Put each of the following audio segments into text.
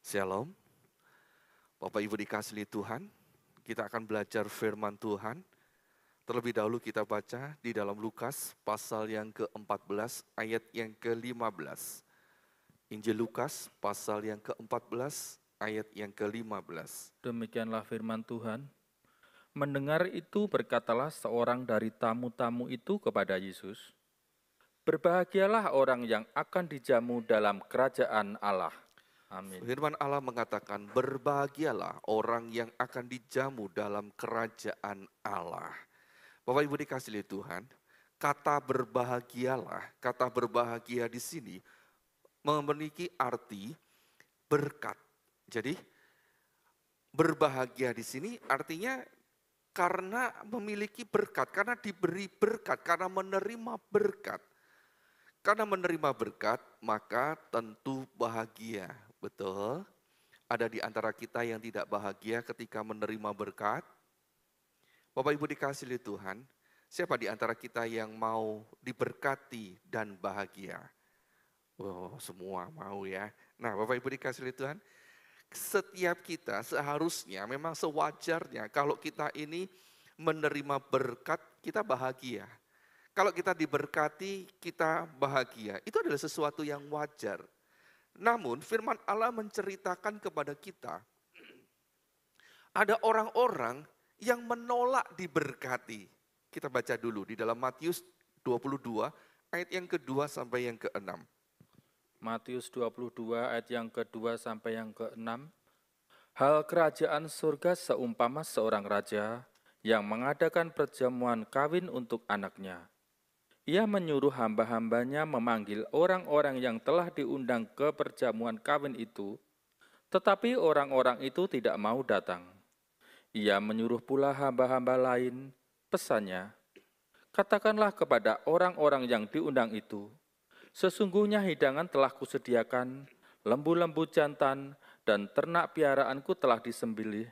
Shalom, Bapak Ibu dikasihi Tuhan, kita akan belajar firman Tuhan. Terlebih dahulu kita baca di dalam Lukas pasal yang ke-14 ayat yang ke-15. Injil Lukas pasal yang ke-14 ayat yang ke-15. Demikianlah firman Tuhan. Mendengar itu berkatalah seorang dari tamu-tamu itu kepada Yesus, "Berbahagialah orang yang akan dijamu dalam kerajaan Allah." Amin. Firman Allah mengatakan, berbahagialah orang yang akan dijamu dalam kerajaan Allah. Bapak Ibu dikasihi Tuhan, kata berbahagia di sini memiliki arti berkat. Jadi berbahagia di sini artinya karena memiliki berkat, karena diberi berkat, karena menerima berkat. Karena menerima berkat, maka tentu bahagia. Betul? Ada di antara kita yang tidak bahagia ketika menerima berkat? Bapak Ibu dikasihi Tuhan, siapa di antara kita yang mau diberkati dan bahagia? Oh, semua mau ya. Nah, Bapak Ibu dikasihi Tuhan, setiap kita seharusnya memang sewajarnya kalau kita ini menerima berkat, kita bahagia. Kalau kita diberkati, kita bahagia. Itu adalah sesuatu yang wajar. Namun firman Allah menceritakan kepada kita, ada orang-orang yang menolak diberkati. Kita baca dulu di dalam Matius 22 ayat yang kedua sampai yang ke-6. Matius 22 ayat yang kedua sampai yang ke-6. Hal kerajaan surga seumpama seorang raja yang mengadakan perjamuan kawin untuk anaknya. Ia menyuruh hamba-hambanya memanggil orang-orang yang telah diundang ke perjamuan kawin itu, tetapi orang-orang itu tidak mau datang. Ia menyuruh pula hamba-hamba lain, pesannya, "Katakanlah kepada orang-orang yang diundang itu, sesungguhnya hidangan telah kusediakan, lembu-lembu jantan dan ternak piaraanku telah disembelih.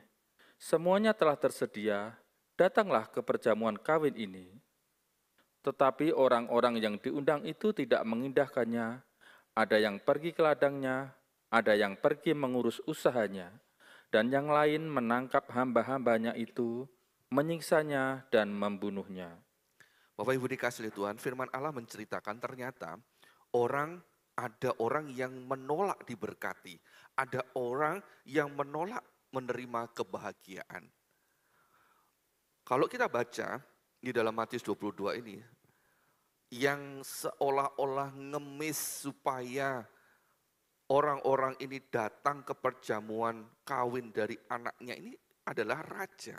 Semuanya telah tersedia, datanglah ke perjamuan kawin ini." Tetapi orang-orang yang diundang itu tidak mengindahkannya. Ada yang pergi ke ladangnya, ada yang pergi mengurus usahanya, dan yang lain menangkap hamba-hambanya itu, menyiksanya dan membunuhnya. Bapak Ibu dikasihi Tuhan, firman Allah menceritakan ternyata ada orang yang menolak diberkati, ada orang yang menolak menerima kebahagiaan. Kalau kita baca di dalam Matius 22 ini, yang seolah-olah ngemis supaya orang-orang ini datang ke perjamuan kawin dari anaknya ini adalah raja.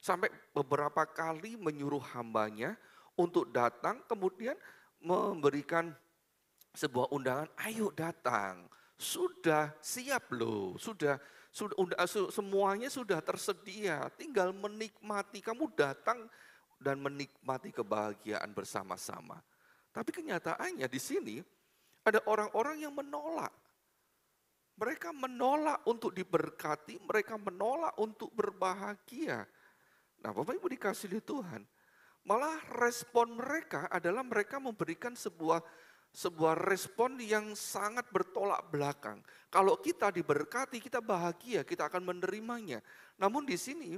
Sampai beberapa kali menyuruh hambanya untuk datang, kemudian memberikan sebuah undangan, ayo datang, sudah siap loh, semuanya sudah tersedia, tinggal menikmati, kamu datang dan menikmati kebahagiaan bersama-sama. Tapi kenyataannya di sini ada orang-orang yang menolak. Mereka menolak untuk diberkati, mereka menolak untuk berbahagia. Nah, Bapak Ibu dikasihi Tuhan, malah respon mereka adalah mereka memberikan sebuah respon yang sangat bertolak belakang. Kalau kita diberkati, kita bahagia, kita akan menerimanya. Namun di sini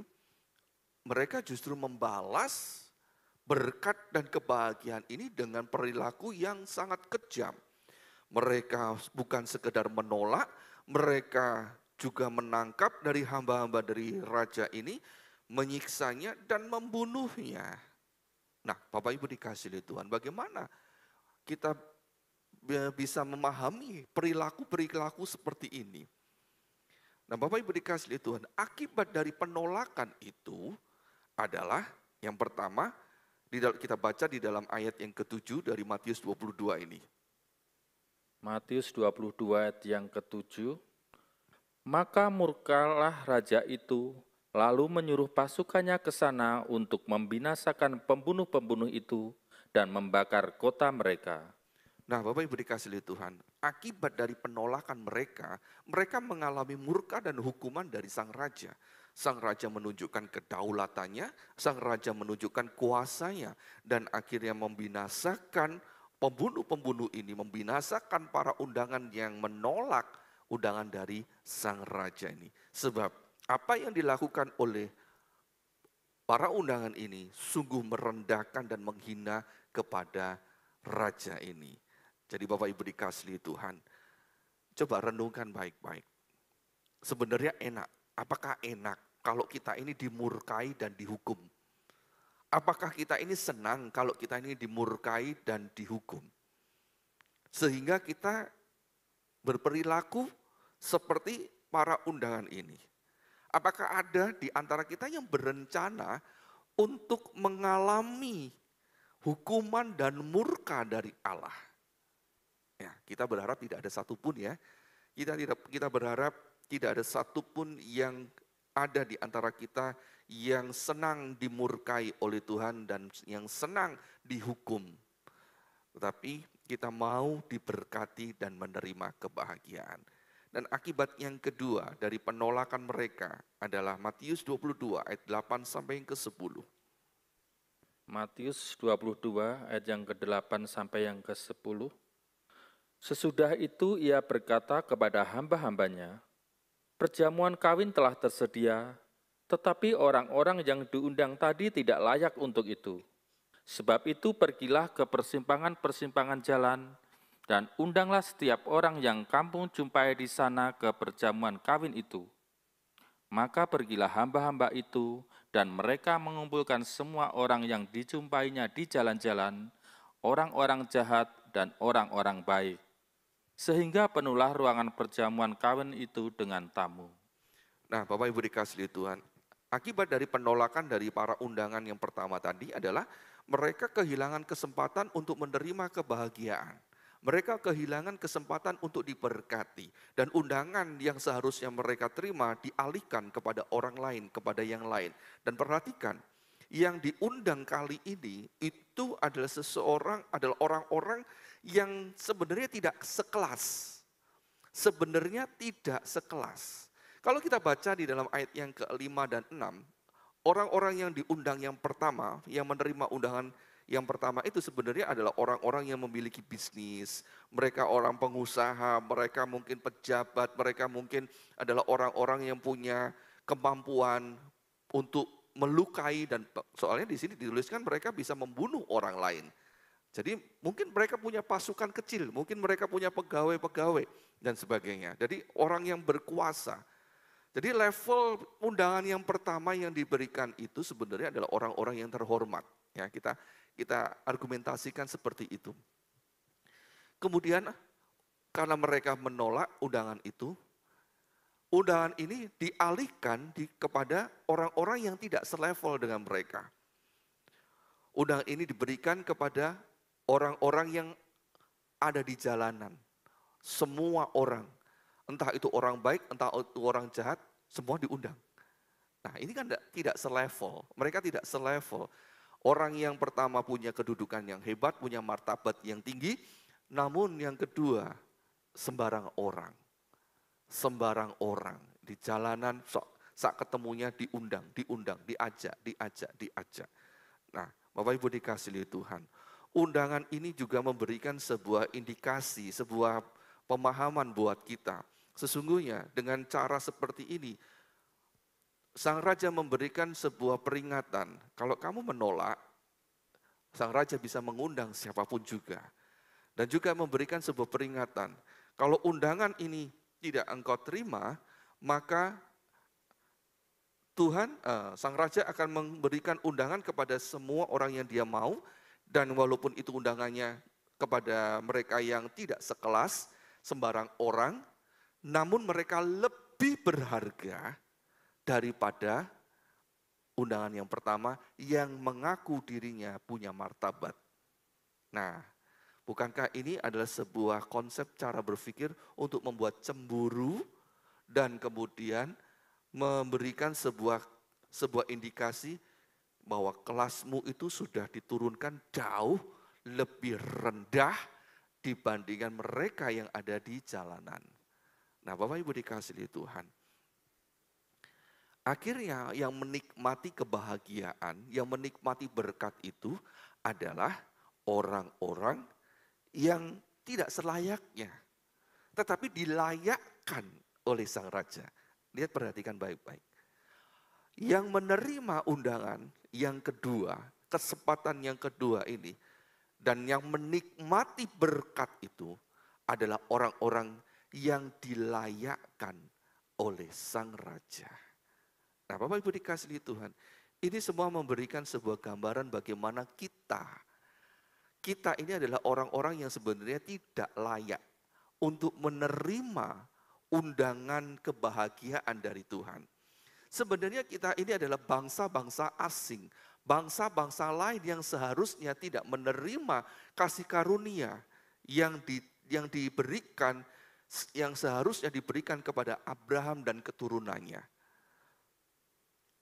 mereka justru membalas berkat dan kebahagiaan ini dengan perilaku yang sangat kejam. Mereka bukan sekedar menolak, mereka juga menangkap dari hamba-hamba dari raja ini, menyiksanya dan membunuhnya. Nah, Bapak Ibu dikasihi Tuhan, bagaimana kita bisa memahami perilaku-perilaku seperti ini? Nah, Bapak Ibu dikasihi Tuhan, akibat dari penolakan itu adalah yang pertama, kita baca di dalam ayat yang ke-7 dari Matius 22 ini. Matius 22 ayat yang ke-7. Maka murkalah raja itu, lalu menyuruh pasukannya ke sana untuk membinasakan pembunuh-pembunuh itu dan membakar kota mereka. Nah, Bapak Ibu dikasihi Tuhan, akibat dari penolakan mereka, mereka mengalami murka dan hukuman dari sang raja. Sang raja menunjukkan kedaulatannya, sang raja menunjukkan kuasanya, dan akhirnya membinasakan pembunuh-pembunuh ini, membinasakan para undangan yang menolak undangan dari sang raja ini. Sebab apa yang dilakukan oleh para undangan ini sungguh merendahkan dan menghina kepada raja ini. Jadi Bapak Ibu dikasihi Tuhan, coba renungkan baik-baik. Sebenarnya enak, apakah enak kalau kita ini dimurkai dan dihukum? Apakah kita ini senang kalau kita ini dimurkai dan dihukum? Sehingga kita berperilaku seperti para undangan ini. Apakah ada di antara kita yang berencana untuk mengalami hukuman dan murka dari Allah? Ya, kita berharap tidak ada satupun ya. Kita berharap tidak ada satupun yang ada di antara kita yang senang dimurkai oleh Tuhan dan yang senang dihukum. Tetapi kita mau diberkati dan menerima kebahagiaan. Dan akibat yang kedua dari penolakan mereka adalah Matius 22 ayat 8 sampai yang ke-10. Matius 22 ayat yang ke-8 sampai yang ke-10. Sesudah itu ia berkata kepada hamba-hambanya, perjamuan kawin telah tersedia, tetapi orang-orang yang diundang tadi tidak layak untuk itu. Sebab itu pergilah ke persimpangan-persimpangan jalan, dan undanglah setiap orang yang kamu jumpai di sana ke perjamuan kawin itu. Maka pergilah hamba-hamba itu, dan mereka mengumpulkan semua orang yang dijumpainya di jalan-jalan, orang-orang jahat dan orang-orang baik. Sehingga penuhlah ruangan perjamuan kawin itu dengan tamu. Nah, Bapak Ibu dikasihi Tuhan, akibat dari penolakan dari para undangan yang pertama tadi adalah mereka kehilangan kesempatan untuk menerima kebahagiaan. Mereka kehilangan kesempatan untuk diberkati. Dan undangan yang seharusnya mereka terima dialihkan kepada orang lain, kepada yang lain. Dan perhatikan, yang diundang kali ini itu adalah adalah orang-orang yang sebenarnya tidak sekelas. Sebenarnya tidak sekelas. Kalau kita baca di dalam ayat yang ke-5 dan 6, orang-orang yang diundang yang pertama, yang menerima undangan yang pertama itu sebenarnya adalah orang-orang yang memiliki bisnis, mereka orang pengusaha, mereka mungkin pejabat, mereka mungkin adalah orang-orang yang punya kemampuan untuk melukai, dan soalnya di sini dituliskan mereka bisa membunuh orang lain. Jadi mungkin mereka punya pasukan kecil, mungkin mereka punya pegawai-pegawai dan sebagainya. Jadi orang yang berkuasa. Jadi level undangan yang pertama yang diberikan itu sebenarnya adalah orang-orang yang terhormat. Ya, kita argumentasikan seperti itu. Kemudian karena mereka menolak undangan itu, undangan ini dialihkan kepada orang-orang yang tidak selevel dengan mereka. Undangan ini diberikan kepada orang-orang yang ada di jalanan. Semua orang, entah itu orang baik, entah itu orang jahat, semua diundang. Nah, ini kan tidak selevel, mereka tidak selevel. Orang yang pertama punya kedudukan yang hebat, punya martabat yang tinggi, namun yang kedua sembarang orang. Sembarang orang di jalanan saat ketemunya diundang, diajak. Nah, Bapak Ibu dikasihi Tuhan, undangan ini juga memberikan sebuah indikasi, sebuah pemahaman buat kita. Sesungguhnya dengan cara seperti ini, Sang Raja memberikan sebuah peringatan. Kalau kamu menolak, Sang Raja bisa mengundang siapapun juga. Dan juga memberikan sebuah peringatan. Kalau undangan ini tidak engkau terima, maka Tuhan, Sang Raja akan memberikan undangan kepada semua orang yang dia mau. Dan walaupun itu undangannya kepada mereka yang tidak sekelas, sembarang orang, namun mereka lebih berharga daripada undangan yang pertama yang mengaku dirinya punya martabat. Nah, bukankah ini adalah sebuah konsep cara berpikir untuk membuat cemburu dan kemudian memberikan sebuah indikasi bahwa kelasmu itu sudah diturunkan jauh lebih rendah dibandingkan mereka yang ada di jalanan. Nah, Bapak Ibu dikasihi Tuhan, akhirnya yang menikmati kebahagiaan, yang menikmati berkat itu adalah orang-orang yang tidak selayaknya. Tetapi dilayakan oleh sang raja. Lihat, perhatikan baik-baik. Yang menerima undangan yang kedua, kesempatan yang kedua ini, dan yang menikmati berkat itu adalah orang-orang yang dilayakkan oleh sang raja. Nah, Bapak Ibu dikasihi Tuhan, ini semua memberikan sebuah gambaran bagaimana kita ini adalah orang-orang yang sebenarnya tidak layak untuk menerima undangan kebahagiaan dari Tuhan. Sebenarnya kita ini adalah bangsa-bangsa asing, bangsa-bangsa lain yang seharusnya tidak menerima kasih karunia yang diberikan, yang seharusnya diberikan kepada Abraham dan keturunannya.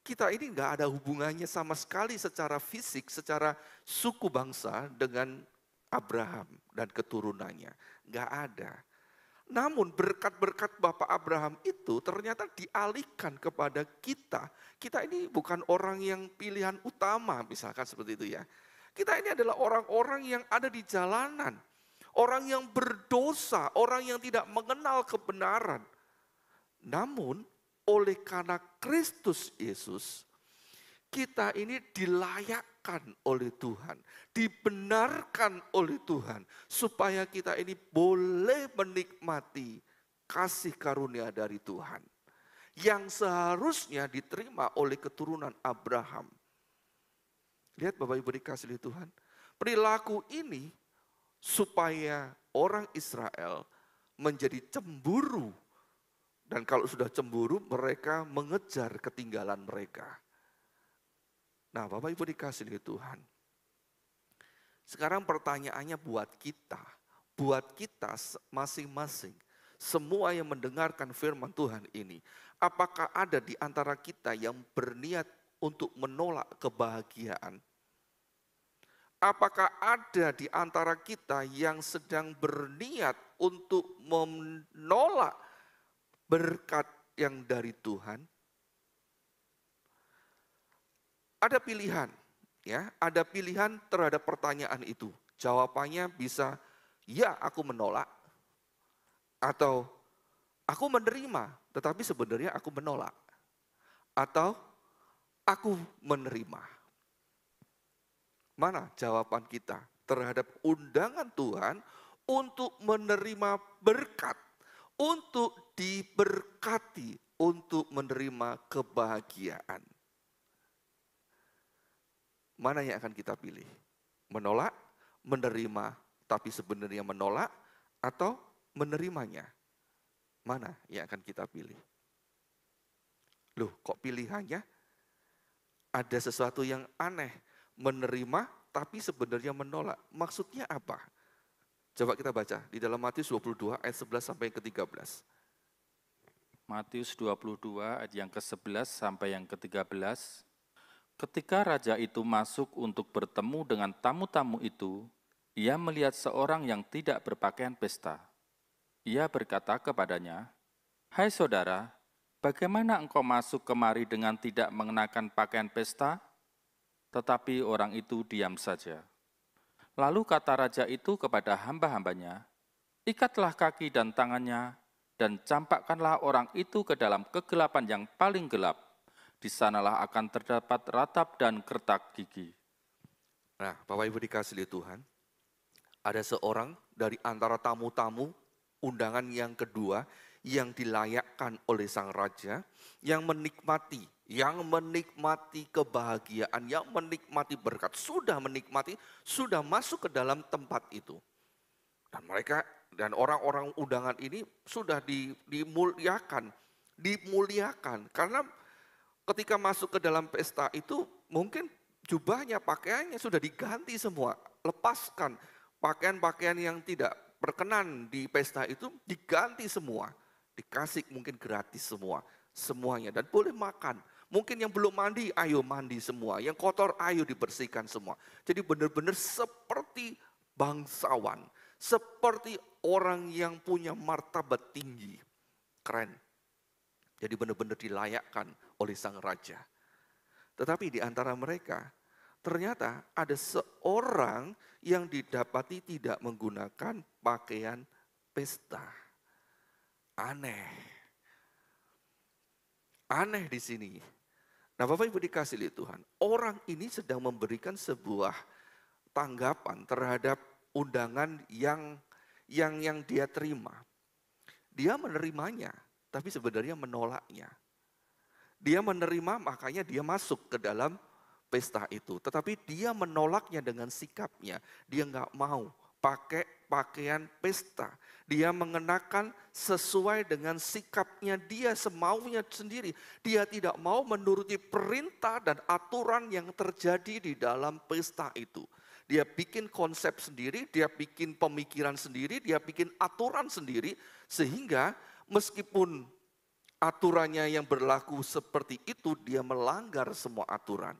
Kita ini nggak ada hubungannya sama sekali secara fisik, secara suku bangsa dengan Abraham dan keturunannya. Nggak ada. Namun berkat-berkat Bapak Abraham itu ternyata dialihkan kepada kita. Kita ini bukan orang yang pilihan utama, misalkan seperti itu ya. Kita ini adalah orang-orang yang ada di jalanan. Orang yang berdosa, orang yang tidak mengenal kebenaran. Namun oleh karena Kristus Yesus, kita ini dilayakkan oleh Tuhan, dibenarkan oleh Tuhan, supaya kita ini boleh menikmati kasih karunia dari Tuhan, yang seharusnya diterima oleh keturunan Abraham. Lihat Bapak Ibu dikasihi Tuhan, perilaku ini supaya orang Israel menjadi cemburu. Dan kalau sudah cemburu, mereka mengejar ketinggalan mereka. Nah, Bapak Ibu dikasihi Tuhan. Sekarang pertanyaannya buat kita masing-masing, semua yang mendengarkan firman Tuhan ini, apakah ada di antara kita yang berniat untuk menolak kebahagiaan? Apakah ada di antara kita yang sedang berniat untuk menolak berkat yang dari Tuhan? Ada pilihan, ya, ada pilihan terhadap pertanyaan itu. Jawabannya bisa, ya aku menolak, atau aku menerima, tetapi sebenarnya aku menolak, atau aku menerima. Mana jawaban kita terhadap undangan Tuhan untuk menerima berkat, untuk diberkati, untuk menerima kebahagiaan? Mana yang akan kita pilih? Menolak, menerima, tapi sebenarnya menolak, atau menerimanya? Mana yang akan kita pilih? Loh, kok pilihannya ada sesuatu yang aneh? Menerima, tapi sebenarnya menolak. Maksudnya apa? Coba kita baca di dalam Matius 22 ayat 11 sampai yang ke-13. Matius 22 ayat yang ke-11 sampai yang ke-13. Ketika raja itu masuk untuk bertemu dengan tamu-tamu itu, ia melihat seorang yang tidak berpakaian pesta. Ia berkata kepadanya, "Hai saudara, bagaimana engkau masuk kemari dengan tidak mengenakan pakaian pesta?" Tetapi orang itu diam saja. Lalu kata raja itu kepada hamba-hambanya, "Ikatlah kaki dan tangannya, dan campakkanlah orang itu ke dalam kegelapan yang paling gelap. Di sanalah akan terdapat ratap dan kertak gigi." Nah, Bapak Ibu dikasihi Tuhan, ada seorang dari antara tamu-tamu undangan yang kedua yang dilayakkan oleh sang raja, yang menikmati kebahagiaan, yang menikmati berkat, sudah menikmati, sudah masuk ke dalam tempat itu. Dan mereka dan orang-orang undangan ini sudah dimuliakan karena ketika masuk ke dalam pesta itu mungkin jubahnya, pakaiannya sudah diganti semua, lepaskan pakaian-pakaian yang tidak berkenan di pesta itu, diganti semua, dikasih mungkin gratis semuanya, dan boleh makan. Mungkin yang belum mandi, ayo mandi semua. Yang kotor, ayo dibersihkan semua. Jadi benar-benar seperti bangsawan. Seperti orang yang punya martabat tinggi. Keren. Jadi benar-benar dilayakkan oleh sang raja. Tetapi di antara mereka, ternyata ada seorang yang didapati tidak menggunakan pakaian pesta. Aneh. Aneh di sini. Nah, Bapak Ibu dikasih oleh Tuhan, orang ini sedang memberikan sebuah tanggapan terhadap undangan yang dia terima. Dia menerimanya, tapi sebenarnya menolaknya. Dia menerima, makanya dia masuk ke dalam pesta itu. Tetapi dia menolaknya dengan sikapnya. Dia nggak mau pakai pakaian pesta. Dia mengenakan sesuai dengan sikapnya dia, semaunya sendiri. Dia tidak mau menuruti perintah dan aturan yang terjadi di dalam pesta itu. Dia bikin konsep sendiri, dia bikin pemikiran sendiri, dia bikin aturan sendiri. Sehingga meskipun aturannya yang berlaku seperti itu, dia melanggar semua aturan.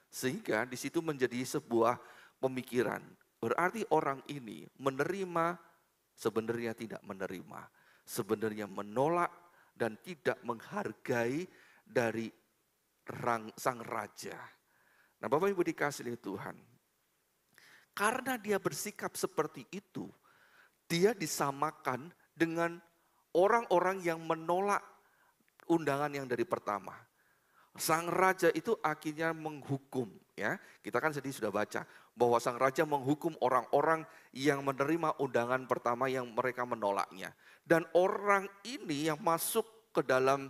Sehingga di situ menjadi sebuah pemikiran. Berarti orang ini menerima, sebenarnya tidak menerima. Sebenarnya menolak dan tidak menghargai dari sang raja. Nah, Bapak Ibu dikasih oleh Tuhan. Karena dia bersikap seperti itu, dia disamakan dengan orang-orang yang menolak undangan yang dari pertama. Sang raja itu akhirnya menghukum, ya. Kita kan tadi sudah baca bahwa sang raja menghukum orang-orang yang menerima undangan pertama yang mereka menolaknya. Dan orang ini yang masuk ke dalam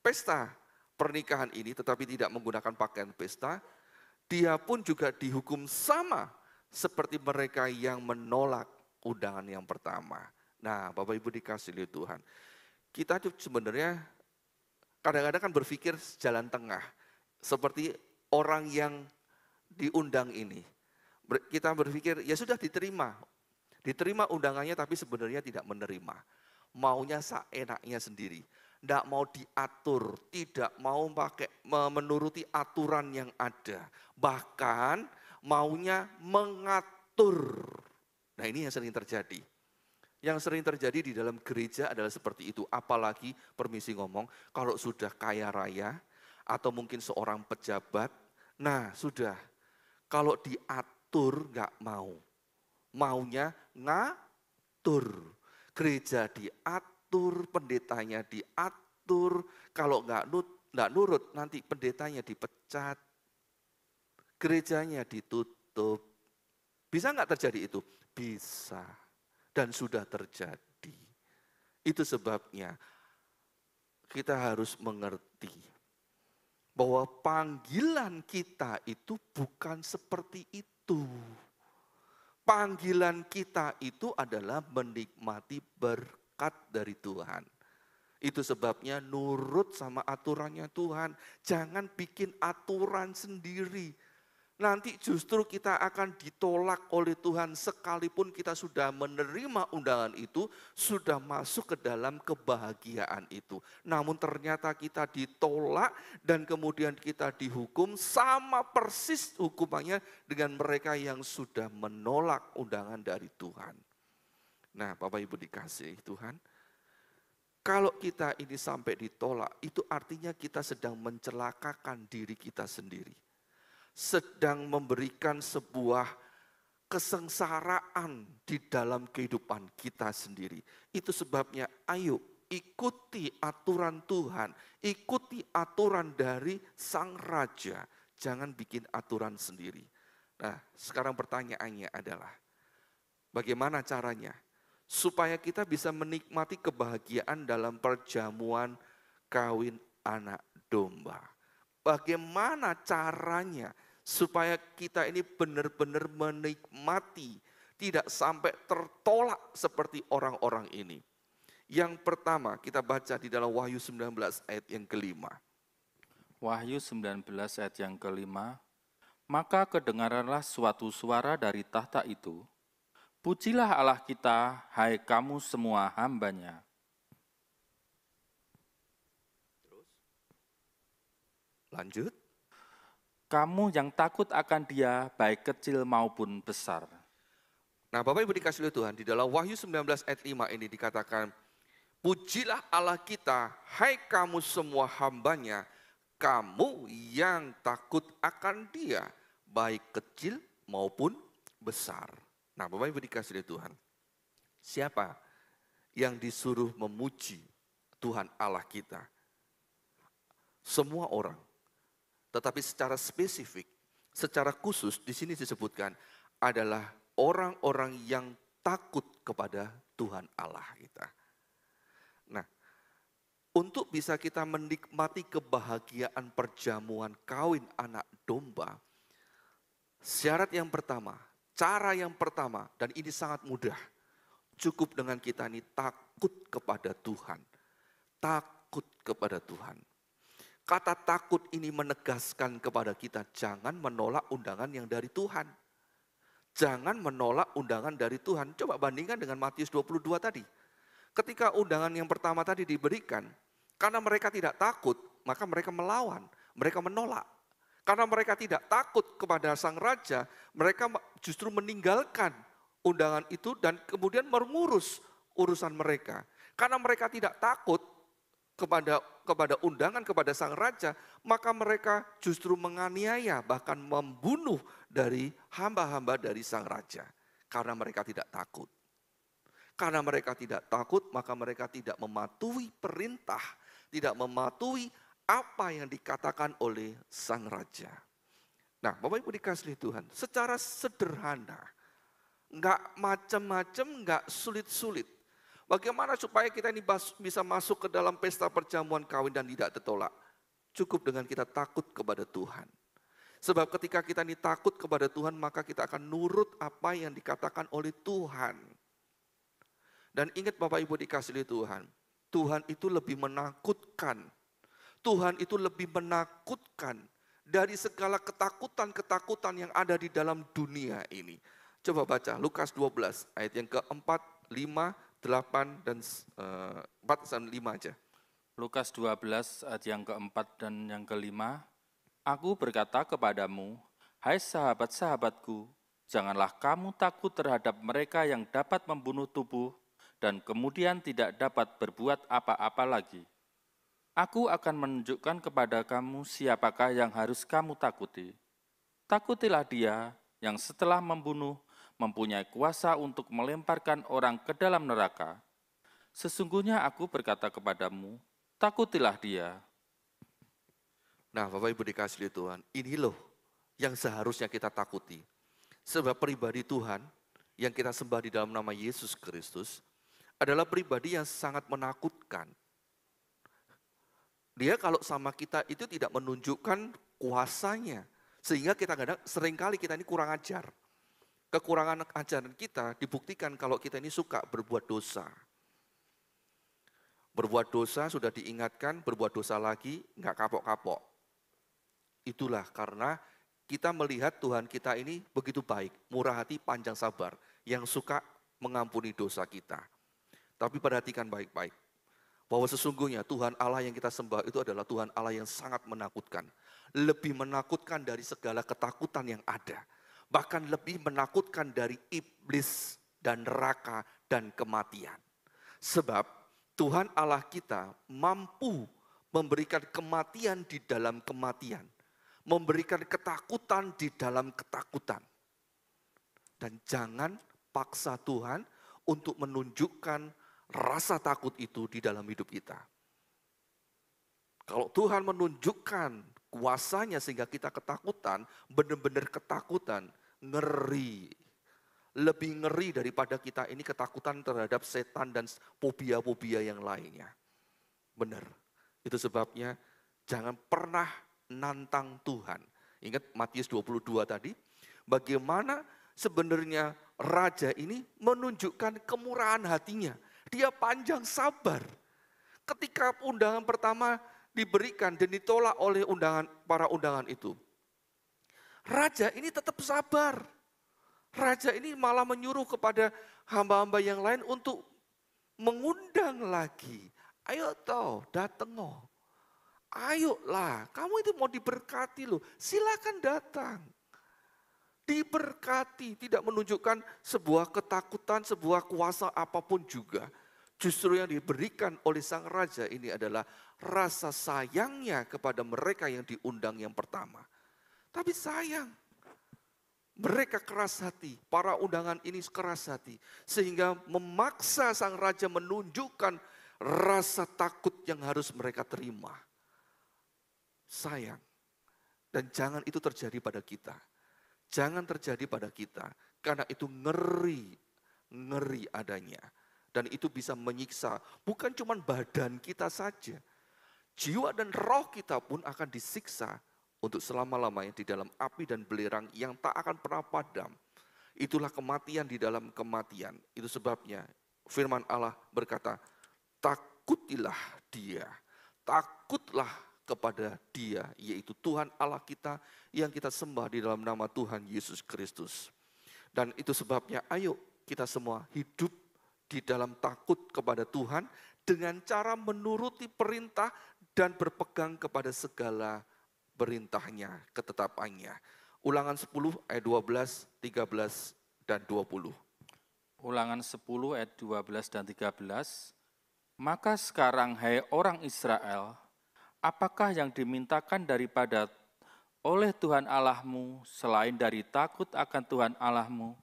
pesta pernikahan ini tetapi tidak menggunakan pakaian pesta, dia pun juga dihukum sama seperti mereka yang menolak undangan yang pertama. Nah, Bapak Ibu dikasih oleh Tuhan. Kita tuh sebenarnya kadang-kadang kan berpikir jalan tengah. Seperti orang yang diundang ini. Kita berpikir ya sudah diterima. Diterima undangannya tapi sebenarnya tidak menerima. Maunya seenaknya sendiri. Tidak mau diatur, tidak mau menuruti aturan yang ada. Bahkan maunya mengatur. Nah, ini yang sering terjadi. Yang sering terjadi di dalam gereja adalah seperti itu. Apalagi, permisi ngomong, kalau sudah kaya raya, atau mungkin seorang pejabat, nah sudah, kalau diatur nggak mau. Maunya ngatur. Gereja diatur, pendetanya diatur, kalau nggak nurut, nanti pendetanya dipecat. Gerejanya ditutup. Bisa nggak terjadi itu? Bisa. Dan sudah terjadi. Itu sebabnya kita harus mengerti bahwa panggilan kita itu bukan seperti itu. Panggilan kita itu adalah menikmati berkat dari Tuhan. Itu sebabnya nurut sama aturannya Tuhan. Jangan bikin aturan sendiri. Nanti justru kita akan ditolak oleh Tuhan sekalipun kita sudah menerima undangan itu, sudah masuk ke dalam kebahagiaan itu. Namun ternyata kita ditolak dan kemudian kita dihukum sama persis hukumannya dengan mereka yang sudah menolak undangan dari Tuhan. Nah, Bapak Ibu dikasihi Tuhan, kalau kita ini sampai ditolak, itu artinya kita sedang mencelakakan diri kita sendiri. Sedang memberikan sebuah kesengsaraan di dalam kehidupan kita sendiri. Itu sebabnya ayo ikuti aturan Tuhan, ikuti aturan dari Sang Raja. Jangan bikin aturan sendiri. Nah, sekarang pertanyaannya adalah, bagaimana caranya? Supaya kita bisa menikmati kebahagiaan dalam perjamuan kawin anak domba. Bagaimana caranya? Supaya kita ini benar-benar menikmati, tidak sampai tertolak seperti orang-orang ini. Yang pertama kita baca di dalam Wahyu 19 ayat yang kelima. Wahyu 19 ayat yang kelima, maka kedengaranlah suatu suara dari tahta itu, pujilah Allah kita, hai kamu semua hambanya. Terus, lanjut. Kamu yang takut akan Dia, baik kecil maupun besar. Nah, Bapak Ibu dikasih oleh Tuhan, di dalam Wahyu 19 ayat 5 ini dikatakan, pujilah Allah kita, hai kamu semua hambanya, kamu yang takut akan Dia, baik kecil maupun besar. Nah, Bapak Ibu dikasih oleh Tuhan, siapa yang disuruh memuji Tuhan Allah kita. Semua orang. Tetapi secara spesifik, secara khusus di sini disebutkan adalah orang-orang yang takut kepada Tuhan Allah kita. Nah, untuk bisa kita menikmati kebahagiaan perjamuan kawin anak domba, syarat yang pertama, cara yang pertama, dan ini sangat mudah, cukup dengan kita ini takut kepada Tuhan. Takut kepada Tuhan. Kata takut ini menegaskan kepada kita, jangan menolak undangan yang dari Tuhan. Jangan menolak undangan dari Tuhan. Coba bandingkan dengan Matius 22 tadi. Ketika undangan yang pertama tadi diberikan, karena mereka tidak takut, maka mereka melawan, mereka menolak. Karena mereka tidak takut kepada sang raja, mereka justru meninggalkan undangan itu dan kemudian mengurus urusan mereka. Karena mereka tidak takut kepada undangan kepada sang raja, maka mereka justru menganiaya bahkan membunuh dari hamba-hamba dari sang raja. Karena mereka tidak takut. Karena mereka tidak takut, maka mereka tidak mematuhi perintah, tidak mematuhi apa yang dikatakan oleh sang raja. Nah, Bapak Ibu dikasihi Tuhan, secara sederhana, enggak macam-macam, enggak sulit-sulit. Bagaimana supaya kita ini bisa masuk ke dalam pesta perjamuan kawin dan tidak tertolak? Cukup dengan kita takut kepada Tuhan. Sebab ketika kita ini takut kepada Tuhan, maka kita akan nurut apa yang dikatakan oleh Tuhan. Dan ingat Bapak Ibu dikasihi Tuhan, Tuhan itu lebih menakutkan. Tuhan itu lebih menakutkan dari segala ketakutan-ketakutan yang ada di dalam dunia ini. Coba baca Lukas 12 ayat yang keempat, 5, 8 dan 4 dan 5 aja. Lukas 12 ayat yang keempat dan yang kelima. Aku berkata kepadamu, hai sahabat-sahabatku, janganlah kamu takut terhadap mereka yang dapat membunuh tubuh dan kemudian tidak dapat berbuat apa-apa lagi. Aku akan menunjukkan kepada kamu siapakah yang harus kamu takuti. Takutilah dia yang setelah membunuh mempunyai kuasa untuk melemparkan orang ke dalam neraka. Sesungguhnya aku berkata kepadamu, takutilah dia. Nah, Bapak Ibu dikasihi Tuhan, ini loh yang seharusnya kita takuti. Sebab pribadi Tuhan yang kita sembah di dalam nama Yesus Kristus adalah pribadi yang sangat menakutkan. Dia kalau sama kita itu tidak menunjukkan kuasanya. Sehingga kita seringkali kita ini kurang ajar. Kekurangan ajaran kita dibuktikan kalau kita ini suka berbuat dosa. Berbuat dosa sudah diingatkan, berbuat dosa lagi nggak kapok-kapok. Itulah karena kita melihat Tuhan kita ini begitu baik, murah hati, panjang sabar, yang suka mengampuni dosa kita. Tapi perhatikan baik-baik, bahwa sesungguhnya Tuhan Allah yang kita sembah itu adalah Tuhan Allah yang sangat menakutkan. Lebih menakutkan dari segala ketakutan yang ada. Bahkan lebih menakutkan dari iblis dan neraka dan kematian. Sebab Tuhan Allah kita mampu memberikan kematian di dalam kematian. Memberikan ketakutan di dalam ketakutan. Dan jangan paksa Tuhan untuk menunjukkan rasa takut itu di dalam hidup kita. Kalau Tuhan menunjukkan kuasanya sehingga kita ketakutan, benar-benar ketakutan, ngeri. Lebih ngeri daripada kita ini ketakutan terhadap setan dan fobia-fobia yang lainnya. Benar. Itu sebabnya jangan pernah nantang Tuhan. Ingat Matius 22 tadi, bagaimana sebenarnya raja ini menunjukkan kemurahan hatinya. Dia panjang sabar. Ketika undangan pertama diberikan dan ditolak oleh para undangan itu. Raja ini tetap sabar. Raja ini malah menyuruh kepada hamba-hamba yang lain untuk mengundang lagi. Ayo toh, dateng oh. Ayolah, kamu itu mau diberkati loh. Silakan datang. Diberkati, tidak menunjukkan sebuah ketakutan, sebuah kuasa apapun juga. Justru yang diberikan oleh sang raja ini adalah rasa sayangnya kepada mereka yang diundang yang pertama. Tapi sayang, Mereka keras hati, para undangan ini keras hati. Sehingga memaksa sang raja menunjukkan rasa takut yang harus mereka terima. Sayang, dan jangan itu terjadi pada kita. Jangan terjadi pada kita, karena itu ngeri adanya. Dan itu bisa menyiksa, bukan cuma badan kita saja. Jiwa dan roh kita pun akan disiksa untuk selama-lamanya di dalam api dan belerang yang tak akan pernah padam. Itulah kematian di dalam kematian. Itu sebabnya firman Allah berkata, takutilah dia, takutlah kepada dia, yaitu Tuhan Allah kita yang kita sembah di dalam nama Tuhan Yesus Kristus. Dan itu sebabnya ayo kita semua hidup di dalam takut kepada Tuhan dengan cara menuruti perintah dan berpegang kepada segala perintahnya, ketetapannya. Ulangan 10 ayat 12, 13, dan 20. Ulangan 10 ayat 12 dan 13. Maka sekarang hai orang Israel, apakah yang dimintakan daripada oleh Tuhan Allahmu selain dari takut akan Tuhan Allahmu?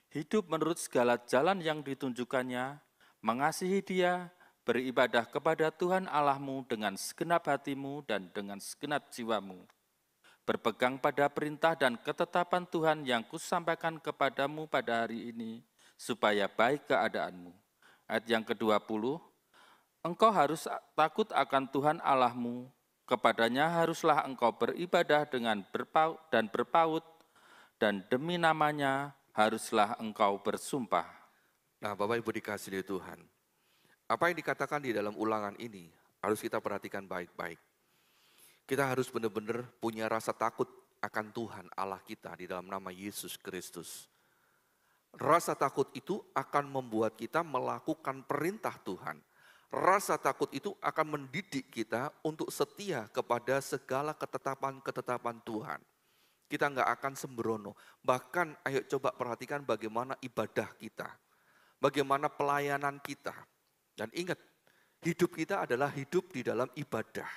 Hidup menurut segala jalan yang ditunjukkannya, mengasihi Dia, beribadah kepada Tuhan Allahmu dengan segenap hatimu dan dengan segenap jiwamu. Berpegang pada perintah dan ketetapan Tuhan yang kusampaikan kepadamu pada hari ini, supaya baik keadaanmu. Ayat yang ke-20, engkau harus takut akan Tuhan Allahmu, kepadanya haruslah engkau beribadah dengan berpaut, dan demi namanya haruslah engkau bersumpah. Nah, Bapak Ibu dikasihi Tuhan, apa yang dikatakan di dalam ulangan ini harus kita perhatikan baik-baik. Kita harus benar-benar punya rasa takut akan Tuhan Allah kita di dalam nama Yesus Kristus. Rasa takut itu akan membuat kita melakukan perintah Tuhan. Rasa takut itu akan mendidik kita untuk setia kepada segala ketetapan-ketetapan Tuhan. Kita nggak akan sembrono. Bahkan ayo coba perhatikan bagaimana ibadah kita. Bagaimana pelayanan kita. Dan ingat, hidup kita adalah hidup di dalam ibadah.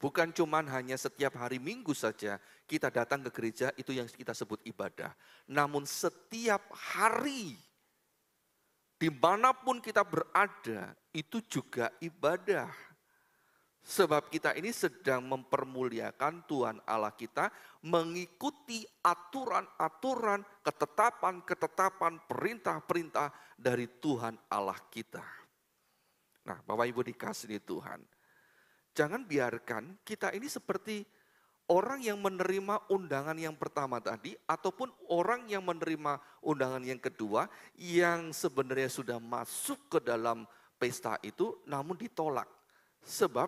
Bukan cuma hanya setiap hari Minggu saja kita datang ke gereja, itu yang kita sebut ibadah. Namun setiap hari, dimanapun kita berada, itu juga ibadah. Sebab kita ini sedang mempermuliakan Tuhan Allah kita, mengikuti aturan-aturan, ketetapan-ketetapan, perintah-perintah dari Tuhan Allah kita. Nah, Bapak Ibu dikasihi Tuhan, jangan biarkan kita ini seperti orang yang menerima undangan yang pertama tadi, ataupun orang yang menerima undangan yang kedua, yang sebenarnya sudah masuk ke dalam pesta itu, namun ditolak. Sebab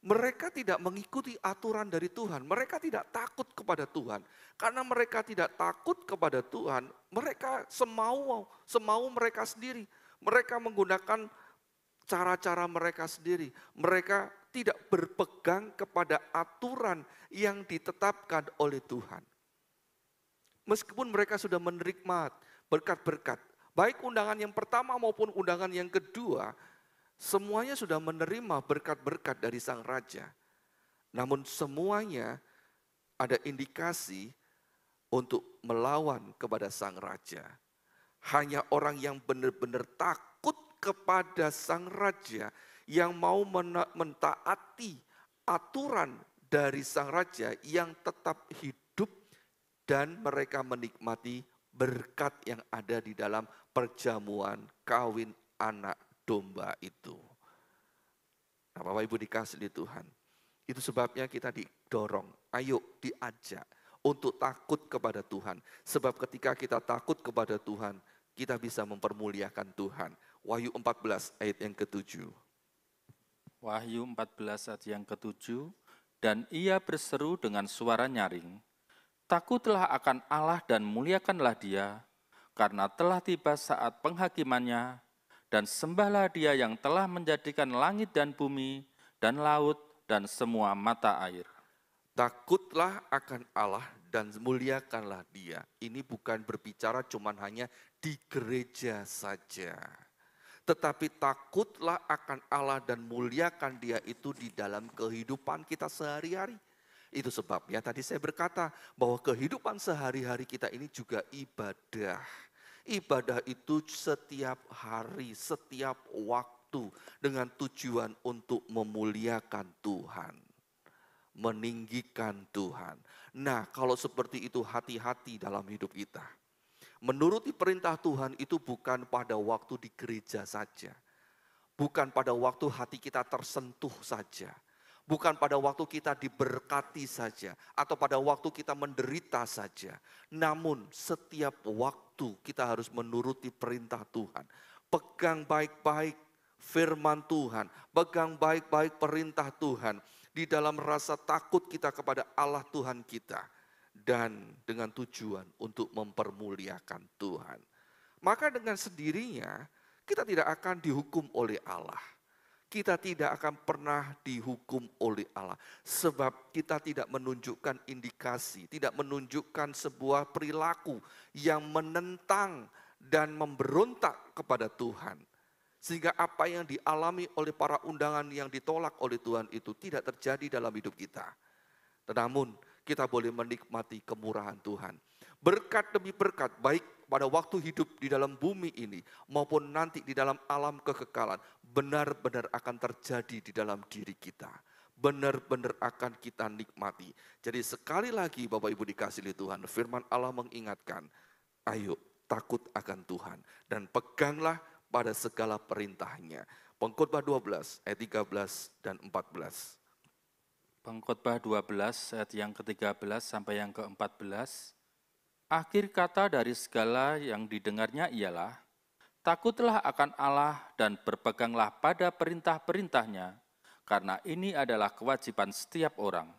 mereka tidak mengikuti aturan dari Tuhan, mereka tidak takut kepada Tuhan. Karena mereka tidak takut kepada Tuhan, mereka semau mereka sendiri. Mereka menggunakan cara-cara mereka sendiri. Mereka tidak berpegang kepada aturan yang ditetapkan oleh Tuhan. Meskipun mereka sudah menerima berkat-berkat, baik undangan yang pertama maupun undangan yang kedua, semuanya sudah menerima berkat-berkat dari sang raja. Namun semuanya ada indikasi untuk melawan kepada sang raja. Hanya orang yang benar-benar takut kepada sang raja, yang mau mentaati aturan dari sang raja yang tetap hidup, dan mereka menikmati berkat yang ada di dalam perjamuan kawin anak domba itu. Nah, Bapak Ibu dikasihi Tuhan, itu sebabnya kita didorong, ayo diajak untuk takut kepada Tuhan. Sebab ketika kita takut kepada Tuhan, kita bisa mempermuliakan Tuhan. Wahyu 14 ayat yang ke-7. Wahyu 14 ayat yang ke-7, dan ia berseru dengan suara nyaring, takutlah akan Allah dan muliakanlah Dia, karena telah tiba saat penghakimannya, dan sembahlah Dia yang telah menjadikan langit dan bumi, dan laut, dan semua mata air. Takutlah akan Allah dan muliakanlah Dia. Ini bukan berbicara cuma hanya di gereja saja. Tetapi takutlah akan Allah dan muliakan Dia itu di dalam kehidupan kita sehari-hari. Itu sebabnya tadi saya berkata bahwa kehidupan sehari-hari kita ini juga ibadah. Ibadah itu setiap hari, setiap waktu dengan tujuan untuk memuliakan Tuhan, meninggikan Tuhan. Nah, kalau seperti itu hati-hati dalam hidup kita. Menuruti perintah Tuhan itu bukan pada waktu di gereja saja. Bukan pada waktu hati kita tersentuh saja. Bukan pada waktu kita diberkati saja. Atau pada waktu kita menderita saja. Namun setiap waktu kita harus menuruti perintah Tuhan. Pegang baik-baik firman Tuhan. Pegang baik-baik perintah Tuhan. Di dalam rasa takut kita kepada Allah Tuhan kita. Dan dengan tujuan untuk mempermuliakan Tuhan. Maka dengan sendirinya kita tidak akan dihukum oleh Allah. Kita tidak akan pernah dihukum oleh Allah. Sebab kita tidak menunjukkan indikasi, tidak menunjukkan sebuah perilaku yang menentang dan memberontak kepada Tuhan. Sehingga apa yang dialami oleh para undangan yang ditolak oleh Tuhan itu tidak terjadi dalam hidup kita. Namun kita boleh menikmati kemurahan Tuhan. Berkat demi berkat, baik pada waktu hidup di dalam bumi ini, maupun nanti di dalam alam kekekalan, benar-benar akan terjadi di dalam diri kita. Benar-benar akan kita nikmati. Jadi sekali lagi Bapak Ibu dikasihi Tuhan, firman Allah mengingatkan, ayo takut akan Tuhan, dan peganglah pada segala perintahnya. Pengkhotbah 12 ayat 13 dan 14. Pengkhotbah 12 ayat yang ke-13 sampai yang ke-14. Akhir kata dari segala yang didengarnya ialah, takutlah akan Allah dan berpeganglah pada perintah-perintahnya, karena ini adalah kewajiban setiap orang.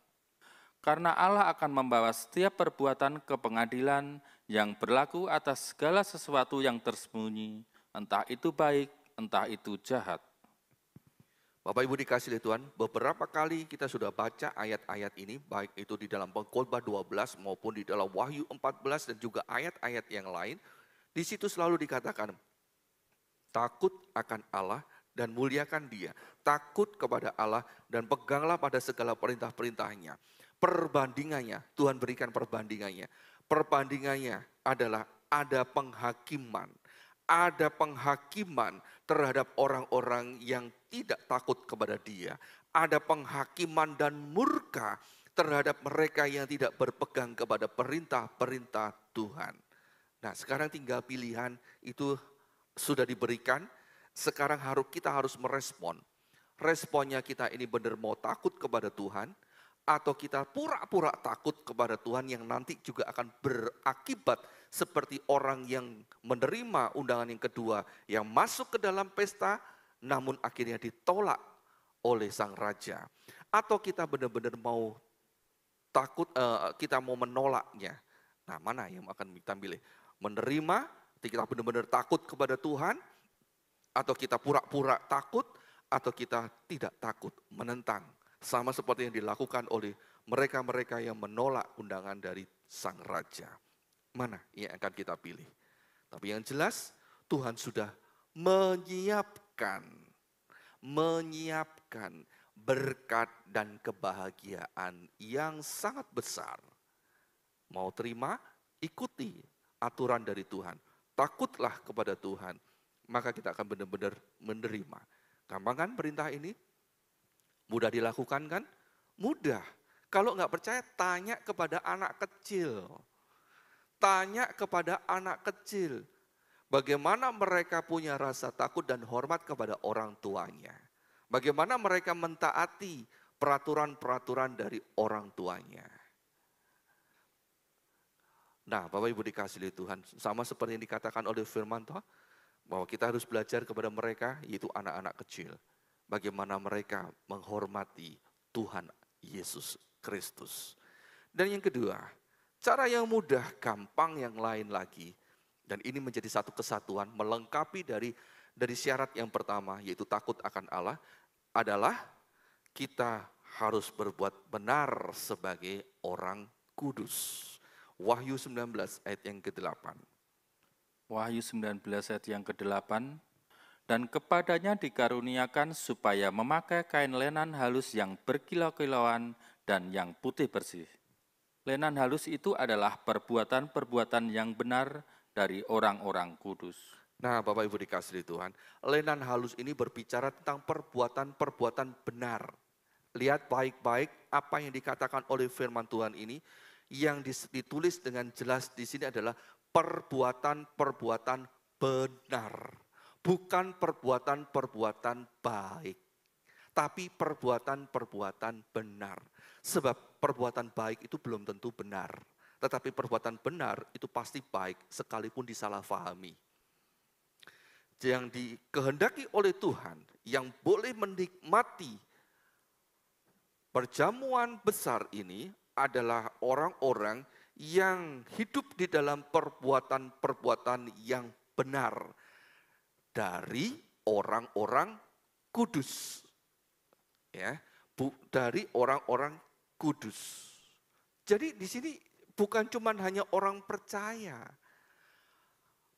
Karena Allah akan membawa setiap perbuatan ke pengadilan yang berlaku atas segala sesuatu yang tersembunyi, entah itu baik, entah itu jahat. Bapak Ibu dikasihi Tuhan, beberapa kali kita sudah baca ayat-ayat ini, baik itu di dalam Pengkhotbah 12 maupun di dalam Wahyu 14 dan juga ayat-ayat yang lain. Di situ selalu dikatakan, takut akan Allah dan muliakan Dia. Takut kepada Allah dan peganglah pada segala perintah-perintahnya. Perbandingannya, Tuhan berikan perbandingannya. Perbandingannya adalah ada penghakiman. Ada penghakiman terhadap orang-orang yang tidak takut kepada Dia. Ada penghakiman dan murka terhadap mereka yang tidak berpegang kepada perintah-perintah Tuhan. Nah, sekarang tinggal pilihan itu sudah diberikan. Sekarang kita harus merespon. Responnya kita ini benar mau takut kepada Tuhan, atau kita pura-pura takut kepada Tuhan yang nanti juga akan berakibat seperti orang yang menerima undangan yang kedua, yang masuk ke dalam pesta, namun akhirnya ditolak oleh sang raja. Atau kita benar-benar mau takut, kita mau menolaknya. Nah, mana yang akan kita pilih? Menerima, kita benar-benar takut kepada Tuhan, atau kita pura-pura takut, atau kita tidak takut, menentang. Sama seperti yang dilakukan oleh mereka-mereka yang menolak undangan dari sang raja. Mana yang akan kita pilih? Tapi yang jelas Tuhan sudah menyiapkan berkat dan kebahagiaan yang sangat besar. Mau terima, ikuti aturan dari Tuhan. Takutlah kepada Tuhan, maka kita akan benar-benar menerima. Gampang kan perintah ini? Mudah dilakukan kan? Mudah. Kalau nggak percaya, tanya kepada anak kecil. Tanya kepada anak kecil. Bagaimana mereka punya rasa takut dan hormat kepada orang tuanya. Bagaimana mereka mentaati peraturan-peraturan dari orang tuanya. Nah, Bapak Ibu dikasihi Tuhan, sama seperti yang dikatakan oleh firman Tuhan, bahwa kita harus belajar kepada mereka, yaitu anak-anak kecil. Bagaimana mereka menghormati Tuhan Yesus Kristus. Dan yang kedua, cara yang mudah, gampang yang lain lagi. Dan ini menjadi satu kesatuan, melengkapi dari syarat yang pertama, yaitu takut akan Allah, adalah kita harus berbuat benar sebagai orang kudus. Wahyu 19 ayat yang ke-8. Wahyu 19 ayat yang ke-8. Dan kepadanya dikaruniakan supaya memakai kain lenan halus yang berkilau-kilauan dan yang putih bersih. Lenan halus itu adalah perbuatan-perbuatan yang benar dari orang-orang kudus. Nah, Bapak Ibu dikasihi Tuhan, lenan halus ini berbicara tentang perbuatan-perbuatan benar. Lihat baik-baik apa yang dikatakan oleh firman Tuhan ini, yang ditulis dengan jelas di sini adalah perbuatan-perbuatan benar. Bukan perbuatan-perbuatan baik, tapi perbuatan-perbuatan benar. Sebab perbuatan baik itu belum tentu benar, tetapi perbuatan benar itu pasti baik sekalipun disalahfahami. Yang dikehendaki oleh Tuhan, yang boleh menikmati perjamuan besar ini adalah orang-orang yang hidup di dalam perbuatan-perbuatan yang benar dari orang-orang kudus. Ya, dari orang-orang kudus. Jadi di sini bukan cuma hanya orang percaya.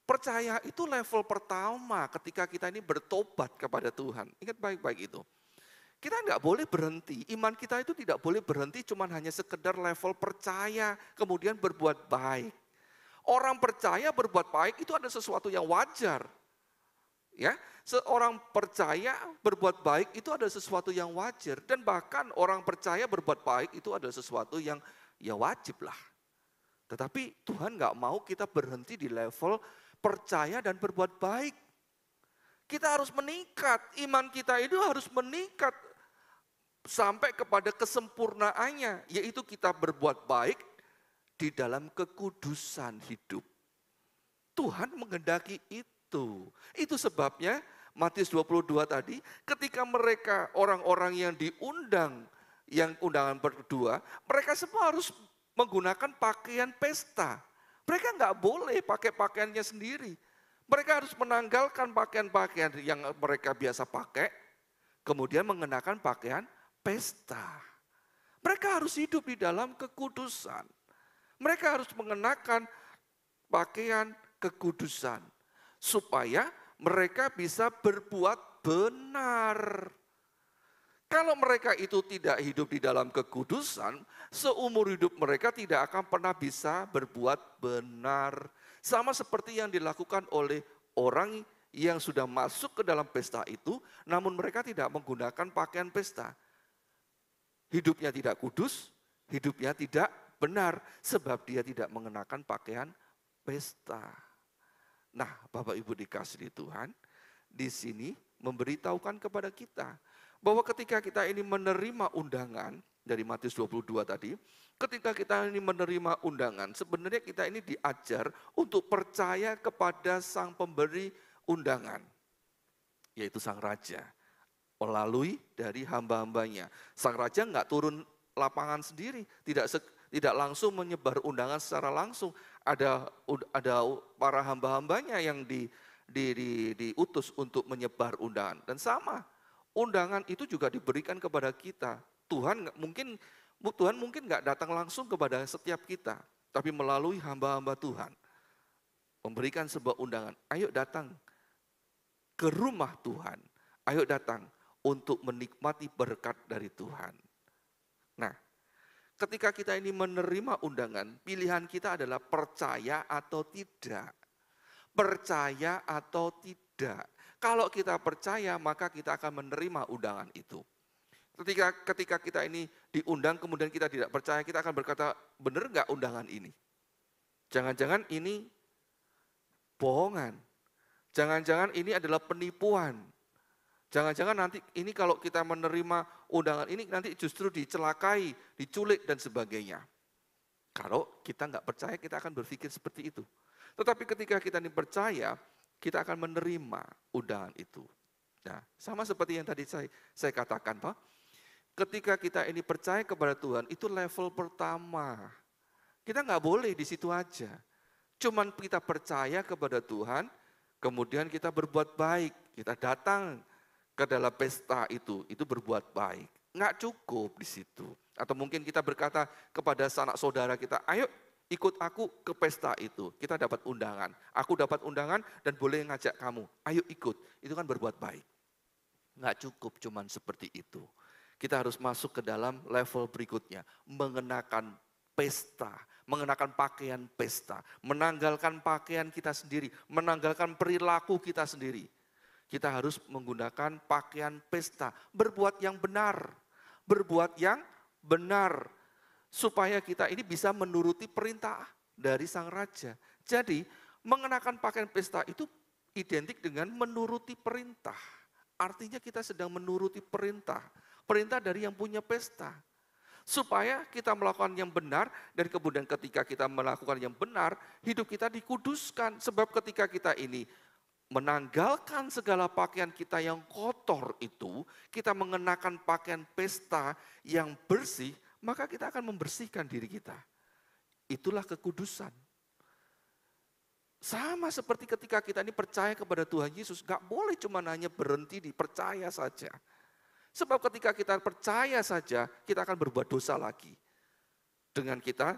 Percaya itu level pertama ketika kita ini bertobat kepada Tuhan. Ingat baik-baik itu. Kita nggak boleh berhenti, iman kita itu tidak boleh berhenti cuma hanya sekedar level percaya, kemudian berbuat baik. Orang percaya berbuat baik itu ada sesuatu yang wajar. Ya, seorang percaya berbuat baik itu ada sesuatu yang wajar. Dan bahkan orang percaya berbuat baik itu ada sesuatu yang ya wajib lah. Tetapi Tuhan nggak mau kita berhenti di level percaya dan berbuat baik. Kita harus meningkat, iman kita itu harus meningkat sampai kepada kesempurnaannya, yaitu kita berbuat baik di dalam kekudusan hidup. Tuhan menghendaki itu. Itu sebabnya Matius 22 tadi, ketika mereka orang-orang yang diundang, yang undangan berdua, mereka semua harus menggunakan pakaian pesta. Mereka nggak boleh pakai pakaiannya sendiri. Mereka harus menanggalkan pakaian-pakaian yang mereka biasa pakai, kemudian mengenakan pakaian pesta. Mereka harus hidup di dalam kekudusan. Mereka harus mengenakan pakaian kekudusan, supaya mereka bisa berbuat benar. Kalau mereka itu tidak hidup di dalam kekudusan, seumur hidup mereka tidak akan pernah bisa berbuat benar. Sama seperti yang dilakukan oleh orang yang sudah masuk ke dalam pesta itu, namun mereka tidak menggunakan pakaian pesta. Hidupnya tidak kudus, hidupnya tidak benar, sebab dia tidak mengenakan pakaian pesta. Nah, Bapak Ibu dikasihi Tuhan, di sini memberitahukan kepada kita, bahwa ketika kita ini menerima undangan, dari Matius 22 tadi, ketika kita ini menerima undangan, sebenarnya kita ini diajar untuk percaya kepada sang pemberi undangan, yaitu sang raja, melalui dari hamba-hambanya. Sang raja nggak turun lapangan sendiri, tidak langsung menyebar undangan secara langsung, ada para hamba-hambanya yang diutus untuk menyebar undangan. Dan sama, undangan itu juga diberikan kepada kita. Tuhan mungkin nggak datang langsung kepada setiap kita, tapi melalui hamba-hamba Tuhan memberikan sebuah undangan. Ayo datang ke rumah Tuhan, ayo datang untuk menikmati berkat dari Tuhan. Nah, ketika kita ini menerima undangan, pilihan kita adalah percaya atau tidak. Percaya atau tidak. Kalau kita percaya, maka kita akan menerima undangan itu. Ketika kita ini diundang, kemudian kita tidak percaya, kita akan berkata, benar nggak undangan ini? Jangan-jangan ini bohongan. Jangan-jangan ini adalah penipuan. Jangan-jangan nanti ini kalau kita menerima undangan ini, nanti justru dicelakai, diculik, dan sebagainya. Kalau kita nggak percaya, kita akan berpikir seperti itu. Tetapi ketika kita ini percaya, kita akan menerima undangan itu. Nah, sama seperti yang tadi saya katakan, Pak. Ketika kita ini percaya kepada Tuhan, itu level pertama. Kita nggak boleh di situ aja. Cuman kita percaya kepada Tuhan, kemudian kita berbuat baik. Kita datang ke dalam pesta itu berbuat baik. Nggak cukup di situ. Atau mungkin kita berkata kepada sanak saudara kita, ayo ikut aku ke pesta itu, kita dapat undangan. Aku dapat undangan dan boleh ngajak kamu, ayo ikut. Itu kan berbuat baik. Nggak cukup cuman seperti itu. kita harus masuk ke dalam level berikutnya, mengenakan pesta, mengenakan pakaian pesta, menanggalkan pakaian kita sendiri, menanggalkan perilaku kita sendiri. Kita harus menggunakan pakaian pesta, berbuat yang benar, berbuat yang benar, supaya kita ini bisa menuruti perintah dari Sang Raja. Jadi, mengenakan pakaian pesta itu identik dengan menuruti perintah. Artinya kita sedang menuruti perintah. Perintah dari yang punya pesta. Supaya kita melakukan yang benar, dan kemudian ketika kita melakukan yang benar, hidup kita dikuduskan. Sebab ketika kita ini menanggalkan segala pakaian kita yang kotor itu, kita mengenakan pakaian pesta yang bersih, maka kita akan membersihkan diri kita. Itulah kekudusan. Sama seperti ketika kita ini percaya kepada Tuhan Yesus, gak boleh cuma hanya berhenti di percaya saja. Sebab ketika kita percaya saja, kita akan berbuat dosa lagi. Dengan kita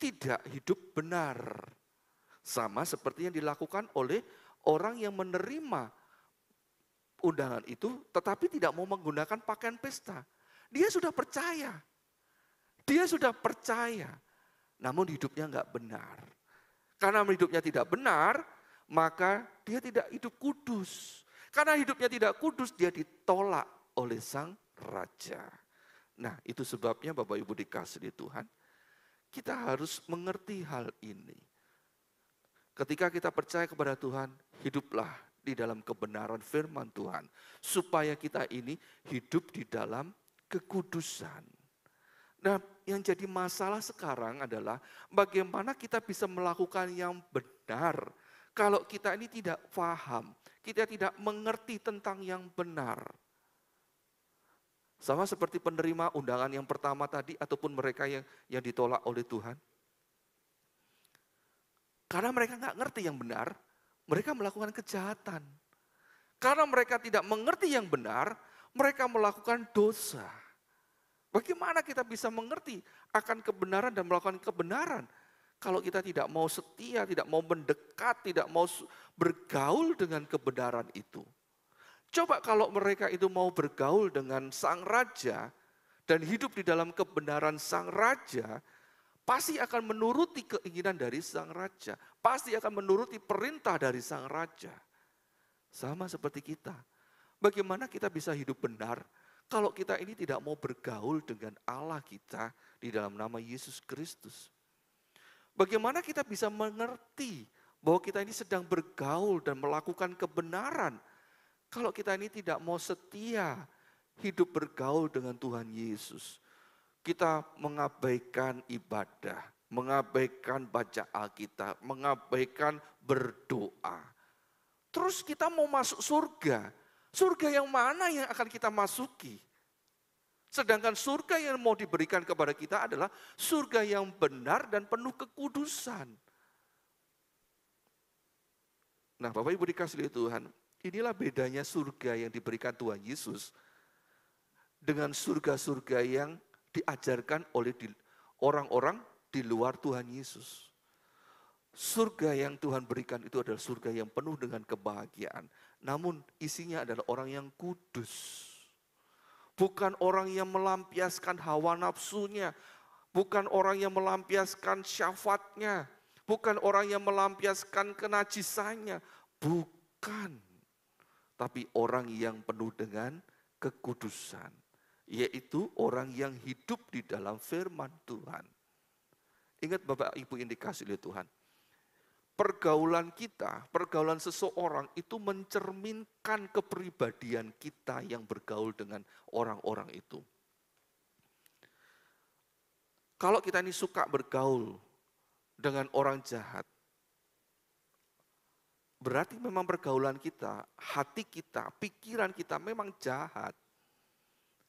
tidak hidup benar. Sama seperti yang dilakukan oleh orang yang menerima undangan itu, tetapi tidak mau menggunakan pakaian pesta. Dia sudah percaya. Dia sudah percaya. Namun hidupnya enggak benar. Karena hidupnya tidak benar, maka dia tidak hidup kudus. Karena hidupnya tidak kudus, dia ditolak oleh Sang Raja. Nah, itu sebabnya Bapak Ibu dikasihi Tuhan, kita harus mengerti hal ini. Ketika kita percaya kepada Tuhan, hiduplah di dalam kebenaran firman Tuhan. Supaya kita ini hidup di dalam kekudusan. Nah, yang jadi masalah sekarang adalah bagaimana kita bisa melakukan yang benar. Kalau kita ini tidak paham, kita tidak mengerti tentang yang benar. Sama seperti penerima undangan yang pertama tadi ataupun mereka yang ditolak oleh Tuhan. Karena mereka nggak ngerti yang benar, mereka melakukan kejahatan. Karena mereka tidak mengerti yang benar, mereka melakukan dosa. Bagaimana kita bisa mengerti akan kebenaran dan melakukan kebenaran? Kalau kita tidak mau setia, tidak mau mendekat, tidak mau bergaul dengan kebenaran itu. Coba kalau mereka itu mau bergaul dengan Sang Raja dan hidup di dalam kebenaran Sang Raja, pasti akan menuruti keinginan dari Sang Raja. Pasti akan menuruti perintah dari Sang Raja. Sama seperti kita. Bagaimana kita bisa hidup benar kalau kita ini tidak mau bergaul dengan Allah kita di dalam nama Yesus Kristus? Bagaimana kita bisa mengerti bahwa kita ini sedang bergaul dan melakukan kebenaran kalau kita ini tidak mau setia hidup bergaul dengan Tuhan Yesus? Kita mengabaikan ibadah, mengabaikan baca Alkitab, mengabaikan berdoa. Terus kita mau masuk surga. Surga yang mana yang akan kita masuki? Sedangkan surga yang mau diberikan kepada kita adalah surga yang benar dan penuh kekudusan. Nah, Bapak Ibu dikasihi Tuhan, inilah bedanya surga yang diberikan Tuhan Yesus dengan surga-surga yang diajarkan oleh orang-orang di luar Tuhan Yesus. Surga yang Tuhan berikan itu adalah surga yang penuh dengan kebahagiaan. Namun isinya adalah orang yang kudus. Bukan orang yang melampiaskan hawa nafsunya. Bukan orang yang melampiaskan syahwatnya. Bukan orang yang melampiaskan kenajisannya. Bukan. Tapi orang yang penuh dengan kekudusan. Yaitu orang yang hidup di dalam firman Tuhan. Ingat Bapak Ibu yang dikasihi oleh Tuhan. Pergaulan kita, pergaulan seseorang itu mencerminkan kepribadian kita yang bergaul dengan orang-orang itu. Kalau kita ini suka bergaul dengan orang jahat, berarti memang pergaulan kita, hati kita, pikiran kita memang jahat.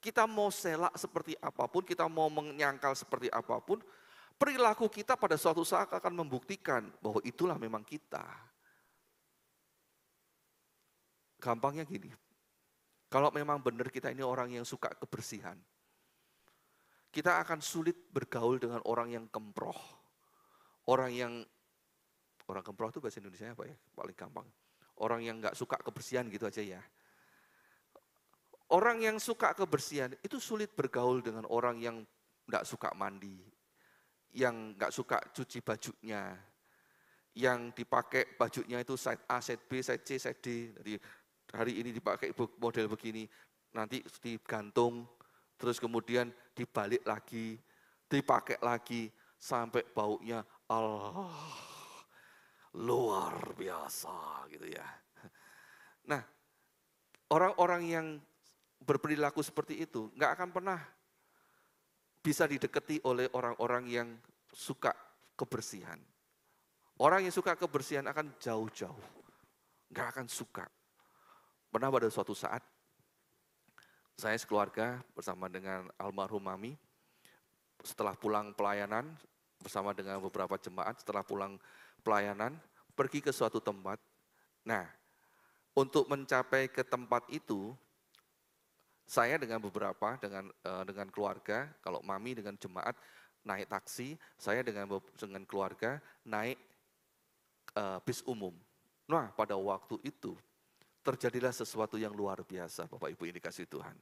Kita mau selak seperti apapun, kita mau menyangkal seperti apapun, perilaku kita pada suatu saat akan membuktikan bahwa itulah memang kita. Gampangnya gini, kalau memang benar kita ini orang yang suka kebersihan, kita akan sulit bergaul dengan orang yang kemproh. Orang kemproh itu bahasa Indonesia apa ya? Paling gampang. Orang yang nggak suka kebersihan gitu aja ya. Orang yang suka kebersihan itu sulit bergaul dengan orang yang enggak suka mandi, yang enggak suka cuci bajunya, yang dipakai bajunya itu side A, side B, side C, side D. Jadi hari ini dipakai model begini, nanti digantung, terus kemudian dibalik lagi, dipakai lagi, sampai baunya Allah luar biasa gitu ya. Nah, orang-orang yang berperilaku seperti itu nggak akan pernah bisa didekati oleh orang-orang yang suka kebersihan. Orang yang suka kebersihan akan jauh-jauh, nggak akan suka. Pernah pada suatu saat, saya sekeluarga bersama dengan almarhum mami, setelah pulang pelayanan, bersama dengan beberapa jemaat, setelah pulang pelayanan, pergi ke suatu tempat. Nah, untuk mencapai ke tempat itu, saya dengan beberapa, dengan keluarga, kalau mami dengan jemaat naik taksi, saya dengan keluarga naik bis umum. Nah, pada waktu itu terjadilah sesuatu yang luar biasa, Bapak Ibu yang dikasihi Tuhan.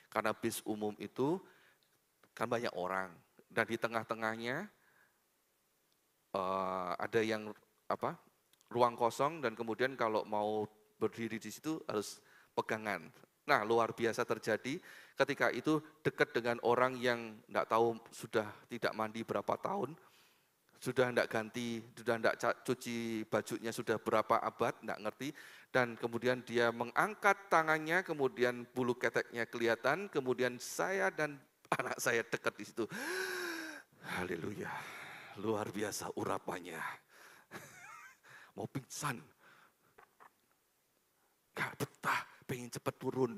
Karena bis umum itu kan banyak orang, dan di tengah-tengahnya ada yang ruang kosong, dan kemudian kalau mau berdiri di situ harus pegangan. Nah, luar biasa terjadi ketika itu dekat dengan orang yang enggak tahu sudah tidak mandi berapa tahun, sudah enggak ganti, sudah enggak cuci bajunya sudah berapa abad, enggak ngerti, dan kemudian dia mengangkat tangannya, kemudian bulu keteknya kelihatan, kemudian saya dan anak saya dekat di situ. Haleluya, luar biasa urapannya. Mau pingsan, gak betah, pengen cepat turun,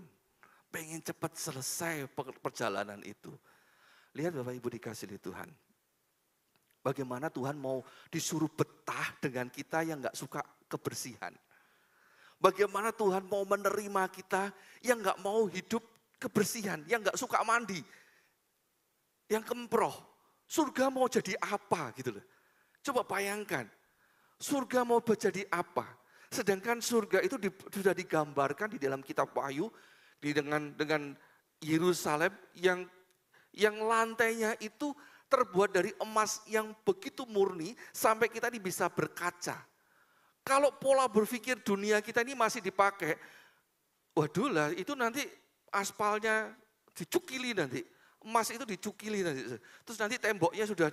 pengen cepat selesai perjalanan itu. Lihat Bapak Ibu dikasihi Tuhan, bagaimana Tuhan mau disuruh betah dengan kita yang gak suka kebersihan. Bagaimana Tuhan mau menerima kita yang gak mau hidup kebersihan, yang gak suka mandi, yang kemproh. Surga mau jadi apa gitu loh. Coba bayangkan, surga mau jadi apa? Sedangkan surga itu sudah digambarkan di dalam kitab Wahyu dengan Yerusalem yang lantainya itu terbuat dari emas yang begitu murni sampai kita ini bisa berkaca. Kalau pola berpikir dunia kita ini masih dipakai, waduh lah itu nanti aspalnya dicukili nanti. Emas itu dicukili nanti. Terus nanti temboknya sudah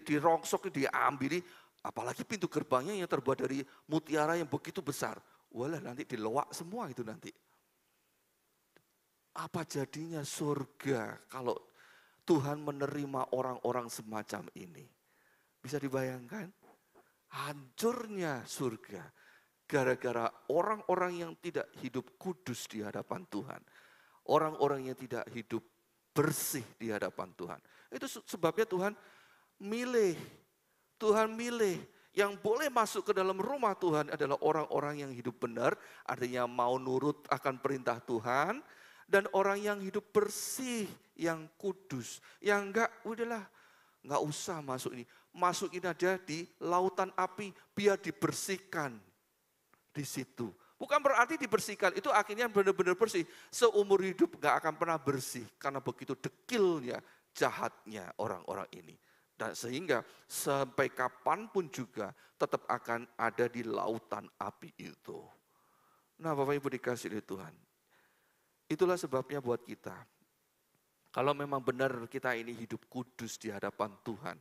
dirongsok, diambil. Apalagi pintu gerbangnya yang terbuat dari mutiara yang begitu besar. Walah nanti diloak semua itu nanti. Apa jadinya surga kalau Tuhan menerima orang-orang semacam ini? Bisa dibayangkan? Hancurnya surga. Gara-gara orang-orang yang tidak hidup kudus di hadapan Tuhan. Orang-orang yang tidak hidup bersih di hadapan Tuhan. Itu sebabnya Tuhan milih. Tuhan milih. Yang boleh masuk ke dalam rumah Tuhan adalah orang-orang yang hidup benar. Artinya mau nurut akan perintah Tuhan. Dan orang yang hidup bersih, yang kudus. Yang enggak, udahlah. Enggak usah masuk ini. Masukin aja di lautan api. Biar dibersihkan di situ. Bukan berarti dibersihkan, itu akhirnya benar-benar bersih. Seumur hidup gak akan pernah bersih, karena begitu dekilnya, jahatnya orang-orang ini. Dan sehingga sampai kapanpun juga tetap akan ada di lautan api itu. Nah Bapak Ibu dikasihi Tuhan, itulah sebabnya buat kita. Kalau memang benar kita ini hidup kudus di hadapan Tuhan,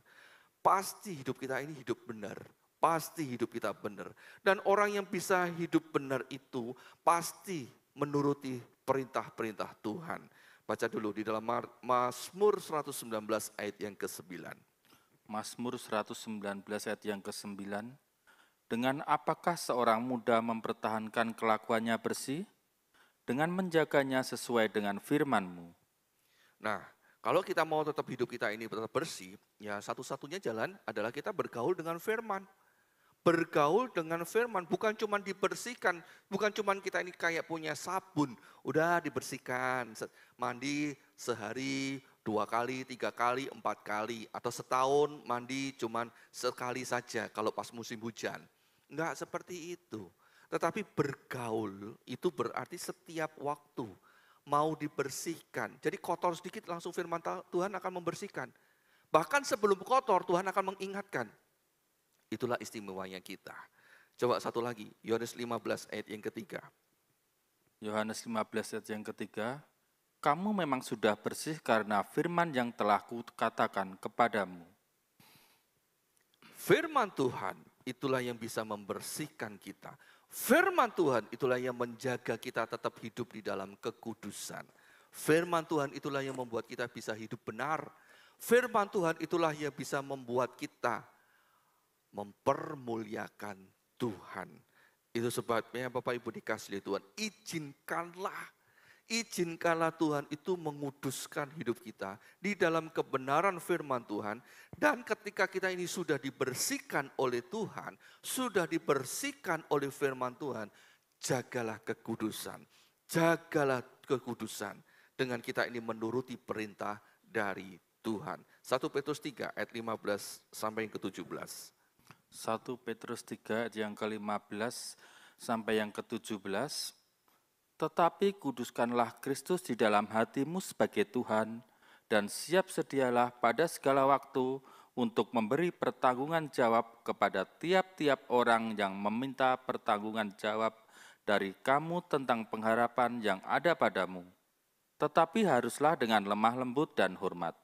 pasti hidup kita ini hidup benar. Pasti hidup kita benar. Dan orang yang bisa hidup benar itu pasti menuruti perintah-perintah Tuhan. Baca dulu di dalam Mazmur 119 ayat yang ke-9. Mazmur 119 ayat yang ke-9. Dengan apakah seorang muda mempertahankan kelakuannya bersih? Dengan menjaganya sesuai dengan firman-Mu. Nah, kalau kita mau tetap hidup kita ini tetap bersih, ya satu-satunya jalan adalah kita bergaul dengan firman. Bergaul dengan firman, bukan cuma dibersihkan, bukan cuma kita ini kayak punya sabun, udah dibersihkan, mandi sehari 2 kali, 3 kali, 4 kali, atau setahun mandi cuma sekali saja kalau pas musim hujan. Enggak seperti itu, tetapi bergaul itu berarti setiap waktu, mau dibersihkan. Jadi kotor sedikit langsung firman Tuhan akan membersihkan. Bahkan sebelum kotor Tuhan akan mengingatkan. Itulah istimewanya kita. Coba satu lagi, Yohanes 15 ayat yang ketiga. Yohanes 15 ayat yang ketiga, kamu memang sudah bersih karena firman yang telah kukatakan kepadamu. Firman Tuhan itulah yang bisa membersihkan kita. Firman Tuhan itulah yang menjaga kita tetap hidup di dalam kekudusan. Firman Tuhan itulah yang membuat kita bisa hidup benar. Firman Tuhan itulah yang bisa membuat kita mempermuliakan Tuhan. Itu sebabnya Bapak Ibu dikasihi Tuhan, izinkanlah Tuhan itu menguduskan hidup kita di dalam kebenaran firman Tuhan. Dan ketika kita ini sudah dibersihkan oleh Tuhan, sudah dibersihkan oleh firman Tuhan, jagalah kekudusan. Jagalah kekudusan dengan kita ini menuruti perintah dari Tuhan. 1 Petrus 3 ayat 15 sampai yang ke-17. 1 Petrus 3 ayat yang ke-15 sampai yang ke-17. Tetapi kuduskanlah Kristus di dalam hatimu sebagai Tuhan, dan siap sedialah pada segala waktu untuk memberi pertanggungan jawab kepada tiap-tiap orang yang meminta pertanggungan jawab dari kamu tentang pengharapan yang ada padamu. Tetapi haruslah dengan lemah lembut dan hormat,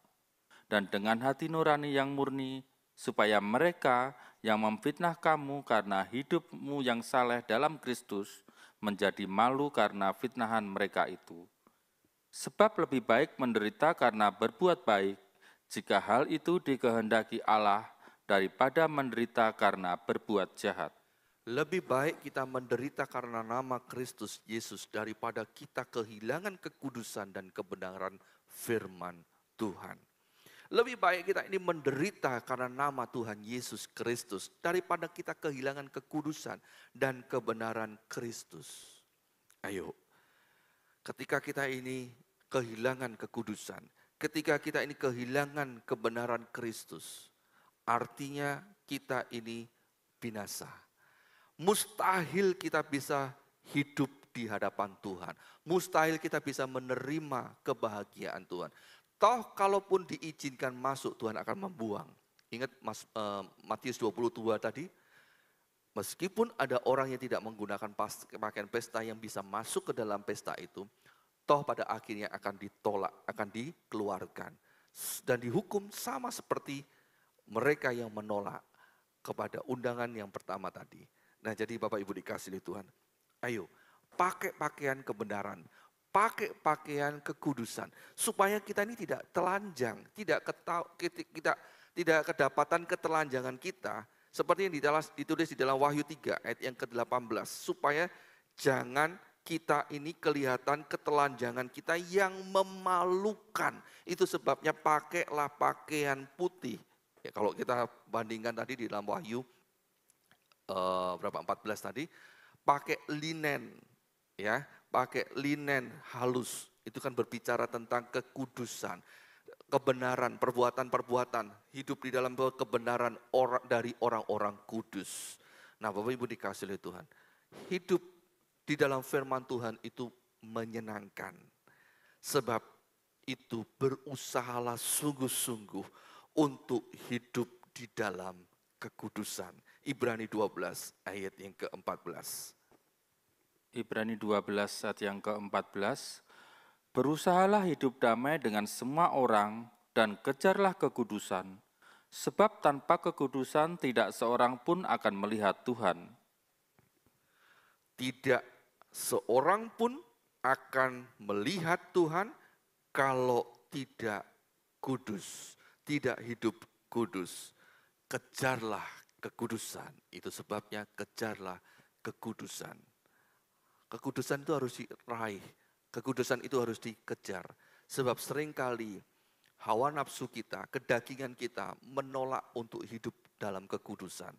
dan dengan hati nurani yang murni, supaya mereka yang memfitnah kamu karena hidupmu yang saleh dalam Kristus menjadi malu karena fitnahan mereka itu. Sebab lebih baik menderita karena berbuat baik, jika hal itu dikehendaki Allah, daripada menderita karena berbuat jahat. Lebih baik kita menderita karena nama Kristus Yesus daripada kita kehilangan kekudusan dan kebenaran firman Tuhan. Lebih baik kita ini menderita karena nama Tuhan Yesus Kristus daripada kita kehilangan kekudusan dan kebenaran Kristus. Ayo, ketika kita ini kehilangan kekudusan, ketika kita ini kehilangan kebenaran Kristus, artinya kita ini binasa. Mustahil kita bisa hidup di hadapan Tuhan. Mustahil kita bisa menerima kebahagiaan Tuhan. Toh kalaupun diizinkan masuk, Tuhan akan membuang. Ingat Matius 22 tadi, meskipun ada orang yang tidak menggunakan pakaian pesta yang bisa masuk ke dalam pesta itu, toh pada akhirnya akan ditolak, akan dikeluarkan. Dan dihukum sama seperti mereka yang menolak kepada undangan yang pertama tadi. Nah jadi Bapak Ibu dikasihi Tuhan, ayo pakai pakaian kebenaran, pakai pakaian kekudusan, supaya kita ini tidak telanjang, tidak kedapatan ketelanjangan kita, seperti yang ditulis di dalam Wahyu 3 ayat yang ke-18, supaya jangan kita ini kelihatan ketelanjangan kita yang memalukan. Itu sebabnya pakailah pakaian putih. Ya, kalau kita bandingkan tadi di dalam Wahyu 14 tadi, pakai linen, ya, pakai linen halus. Itu kan berbicara tentang kekudusan, kebenaran, perbuatan-perbuatan, hidup di dalam kebenaran dari orang-orang kudus. Nah, Bapak Ibu dikasihi Tuhan, hidup di dalam firman Tuhan itu menyenangkan. Sebab itu berusahalah sungguh-sungguh untuk hidup di dalam kekudusan. Ibrani 12 ayat yang ke-14. Ibrani 12 ayat yang ke-14. Berusahalah hidup damai dengan semua orang dan kejarlah kekudusan, sebab tanpa kekudusan tidak seorang pun akan melihat Tuhan. Tidak seorang pun akan melihat Tuhan kalau tidak kudus, tidak hidup kudus. Kejarlah kekudusan, itu sebabnya kejarlah kekudusan. Kekudusan itu harus diraih, kekudusan itu harus dikejar. Sebab seringkali hawa nafsu kita, kedagingan kita menolak untuk hidup dalam kekudusan.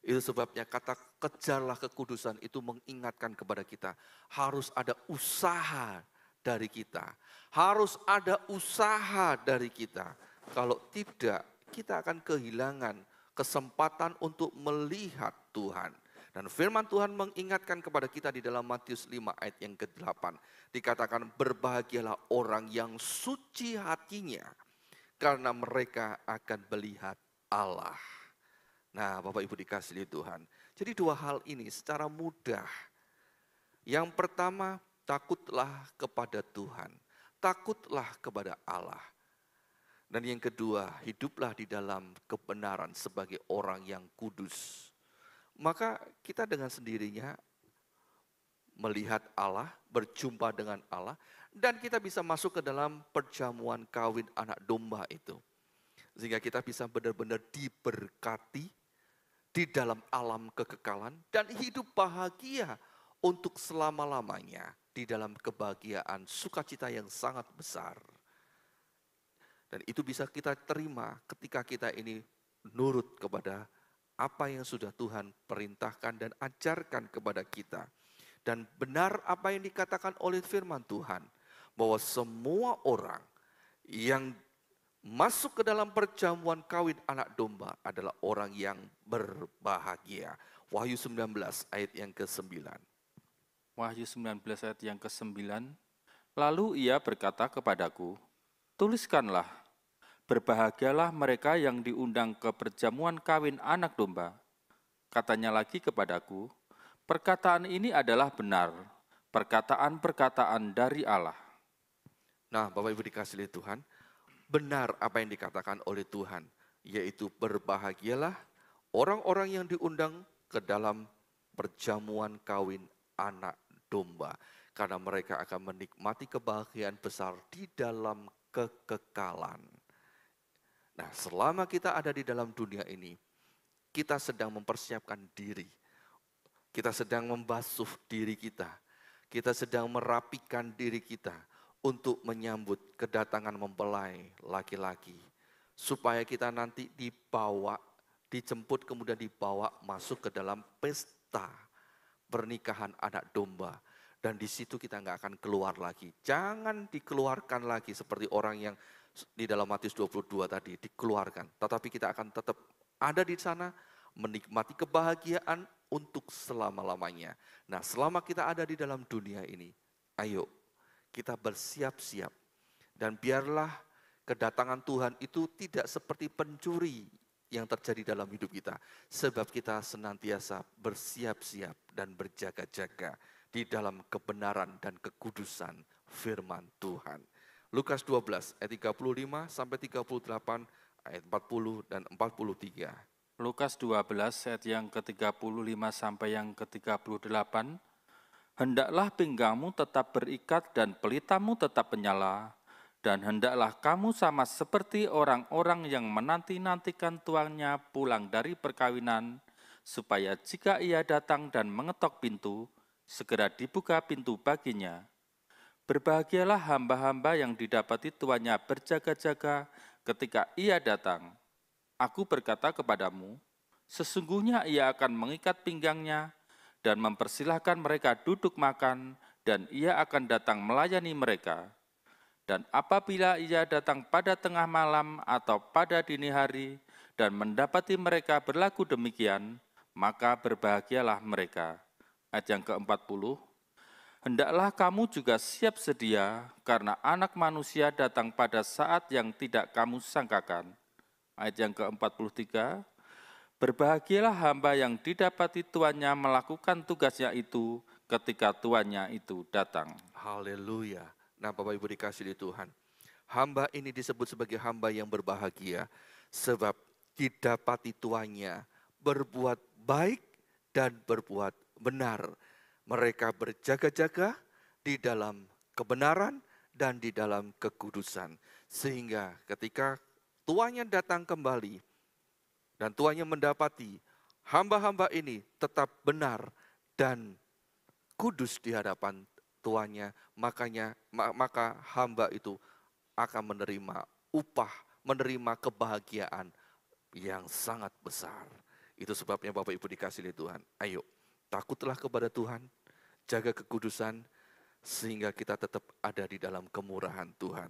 Itu sebabnya kata kejarlah kekudusan itu mengingatkan kepada kita, harus ada usaha dari kita. Harus ada usaha dari kita. Kalau tidak, kita akan kehilangan kesempatan untuk melihat Tuhan. Dan firman Tuhan mengingatkan kepada kita di dalam Matius 5 ayat yang ke-8. Dikatakan berbahagialah orang yang suci hatinya karena mereka akan melihat Allah. Nah Bapak Ibu dikasihi Tuhan. Jadi dua hal ini secara mudah. Yang pertama, takutlah kepada Tuhan. Takutlah kepada Allah. Dan yang kedua, hiduplah di dalam kebenaran sebagai orang yang kudus. Maka kita dengan sendirinya melihat Allah, berjumpa dengan Allah, dan kita bisa masuk ke dalam perjamuan kawin anak domba itu. Sehingga kita bisa benar-benar diberkati di dalam alam kekekalan dan hidup bahagia untuk selama-lamanya di dalam kebahagiaan sukacita yang sangat besar. Dan itu bisa kita terima ketika kita ini nurut kepada apa yang sudah Tuhan perintahkan dan ajarkan kepada kita. Dan benar apa yang dikatakan oleh firman Tuhan, bahwa semua orang yang masuk ke dalam perjamuan kawin anak domba adalah orang yang berbahagia. Wahyu 19 ayat yang ke-9. Wahyu 19 ayat yang ke-9. Lalu ia berkata kepadaku, tuliskanlah, berbahagialah mereka yang diundang ke perjamuan kawin anak domba. Katanya lagi kepadaku, perkataan ini adalah benar, perkataan-perkataan dari Allah. Nah Bapak Ibu dikasihi Tuhan, benar apa yang dikatakan oleh Tuhan, yaitu berbahagialah orang-orang yang diundang ke dalam perjamuan kawin anak domba. Karena mereka akan menikmati kebahagiaan besar di dalam kekekalan. Nah, selama kita ada di dalam dunia ini, kita sedang mempersiapkan diri. Kita sedang membasuh diri kita. Kita sedang merapikan diri kita untuk menyambut kedatangan mempelai laki-laki. Supaya kita nanti dijemput kemudian dibawa masuk ke dalam pesta pernikahan anak domba. Dan di situ kita nggak akan keluar lagi. Jangan dikeluarkan lagi seperti orang yang di dalam Matius 22 tadi dikeluarkan. Tetapi kita akan tetap ada di sana menikmati kebahagiaan untuk selama-lamanya. Nah selama kita ada di dalam dunia ini, ayo kita bersiap-siap. Dan biarlah kedatangan Tuhan itu tidak seperti pencuri yang terjadi dalam hidup kita. Sebab kita senantiasa bersiap-siap dan berjaga-jaga di dalam kebenaran dan kekudusan firman Tuhan. Lukas 12 ayat 35 sampai 38, ayat 40 dan 43. Lukas 12 ayat yang ke-35 sampai yang ke-38. Hendaklah pinggangmu tetap berikat dan pelitamu tetap menyala, dan hendaklah kamu sama seperti orang-orang yang menanti-nantikan tuannya pulang dari perkawinan, supaya jika ia datang dan mengetok pintu, segera dibuka pintu baginya. Berbahagialah hamba-hamba yang didapati tuannya berjaga-jaga ketika ia datang. Aku berkata kepadamu, sesungguhnya ia akan mengikat pinggangnya dan mempersilahkan mereka duduk makan, dan ia akan datang melayani mereka. Dan apabila ia datang pada tengah malam atau pada dini hari dan mendapati mereka berlaku demikian, maka berbahagialah mereka. Ayat yang ke-40, hendaklah kamu juga siap sedia, karena anak manusia datang pada saat yang tidak kamu sangkakan. Ayat yang ke-43, berbahagialah hamba yang didapati tuannya melakukan tugasnya itu ketika tuannya itu datang. Haleluya. Nah Bapak Ibu dikasihi Tuhan, hamba ini disebut sebagai hamba yang berbahagia, sebab didapati tuannya berbuat baik dan berbuat benar. Mereka berjaga-jaga di dalam kebenaran dan di dalam kekudusan. Sehingga ketika tuannya datang kembali dan tuannya mendapati hamba-hamba ini tetap benar dan kudus di hadapan tuannya, maka hamba itu akan menerima upah, menerima kebahagiaan yang sangat besar. Itu sebabnya Bapak Ibu dikasihi Tuhan, ayo takutlah kepada Tuhan, jaga kekudusan, sehingga kita tetap ada di dalam kemurahan Tuhan.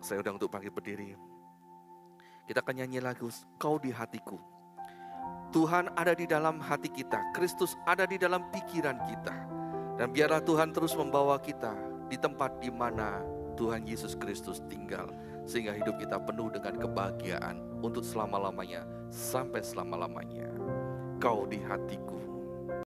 Saya undang untuk bangkit berdiri. Kita akan nyanyi lagu Kau di Hatiku. Tuhan ada di dalam hati kita, Kristus ada di dalam pikiran kita. Dan biarlah Tuhan terus membawa kita di tempat di mana Tuhan Yesus Kristus tinggal, sehingga hidup kita penuh dengan kebahagiaan untuk selama-lamanya, sampai selama-lamanya. Kau di hatiku,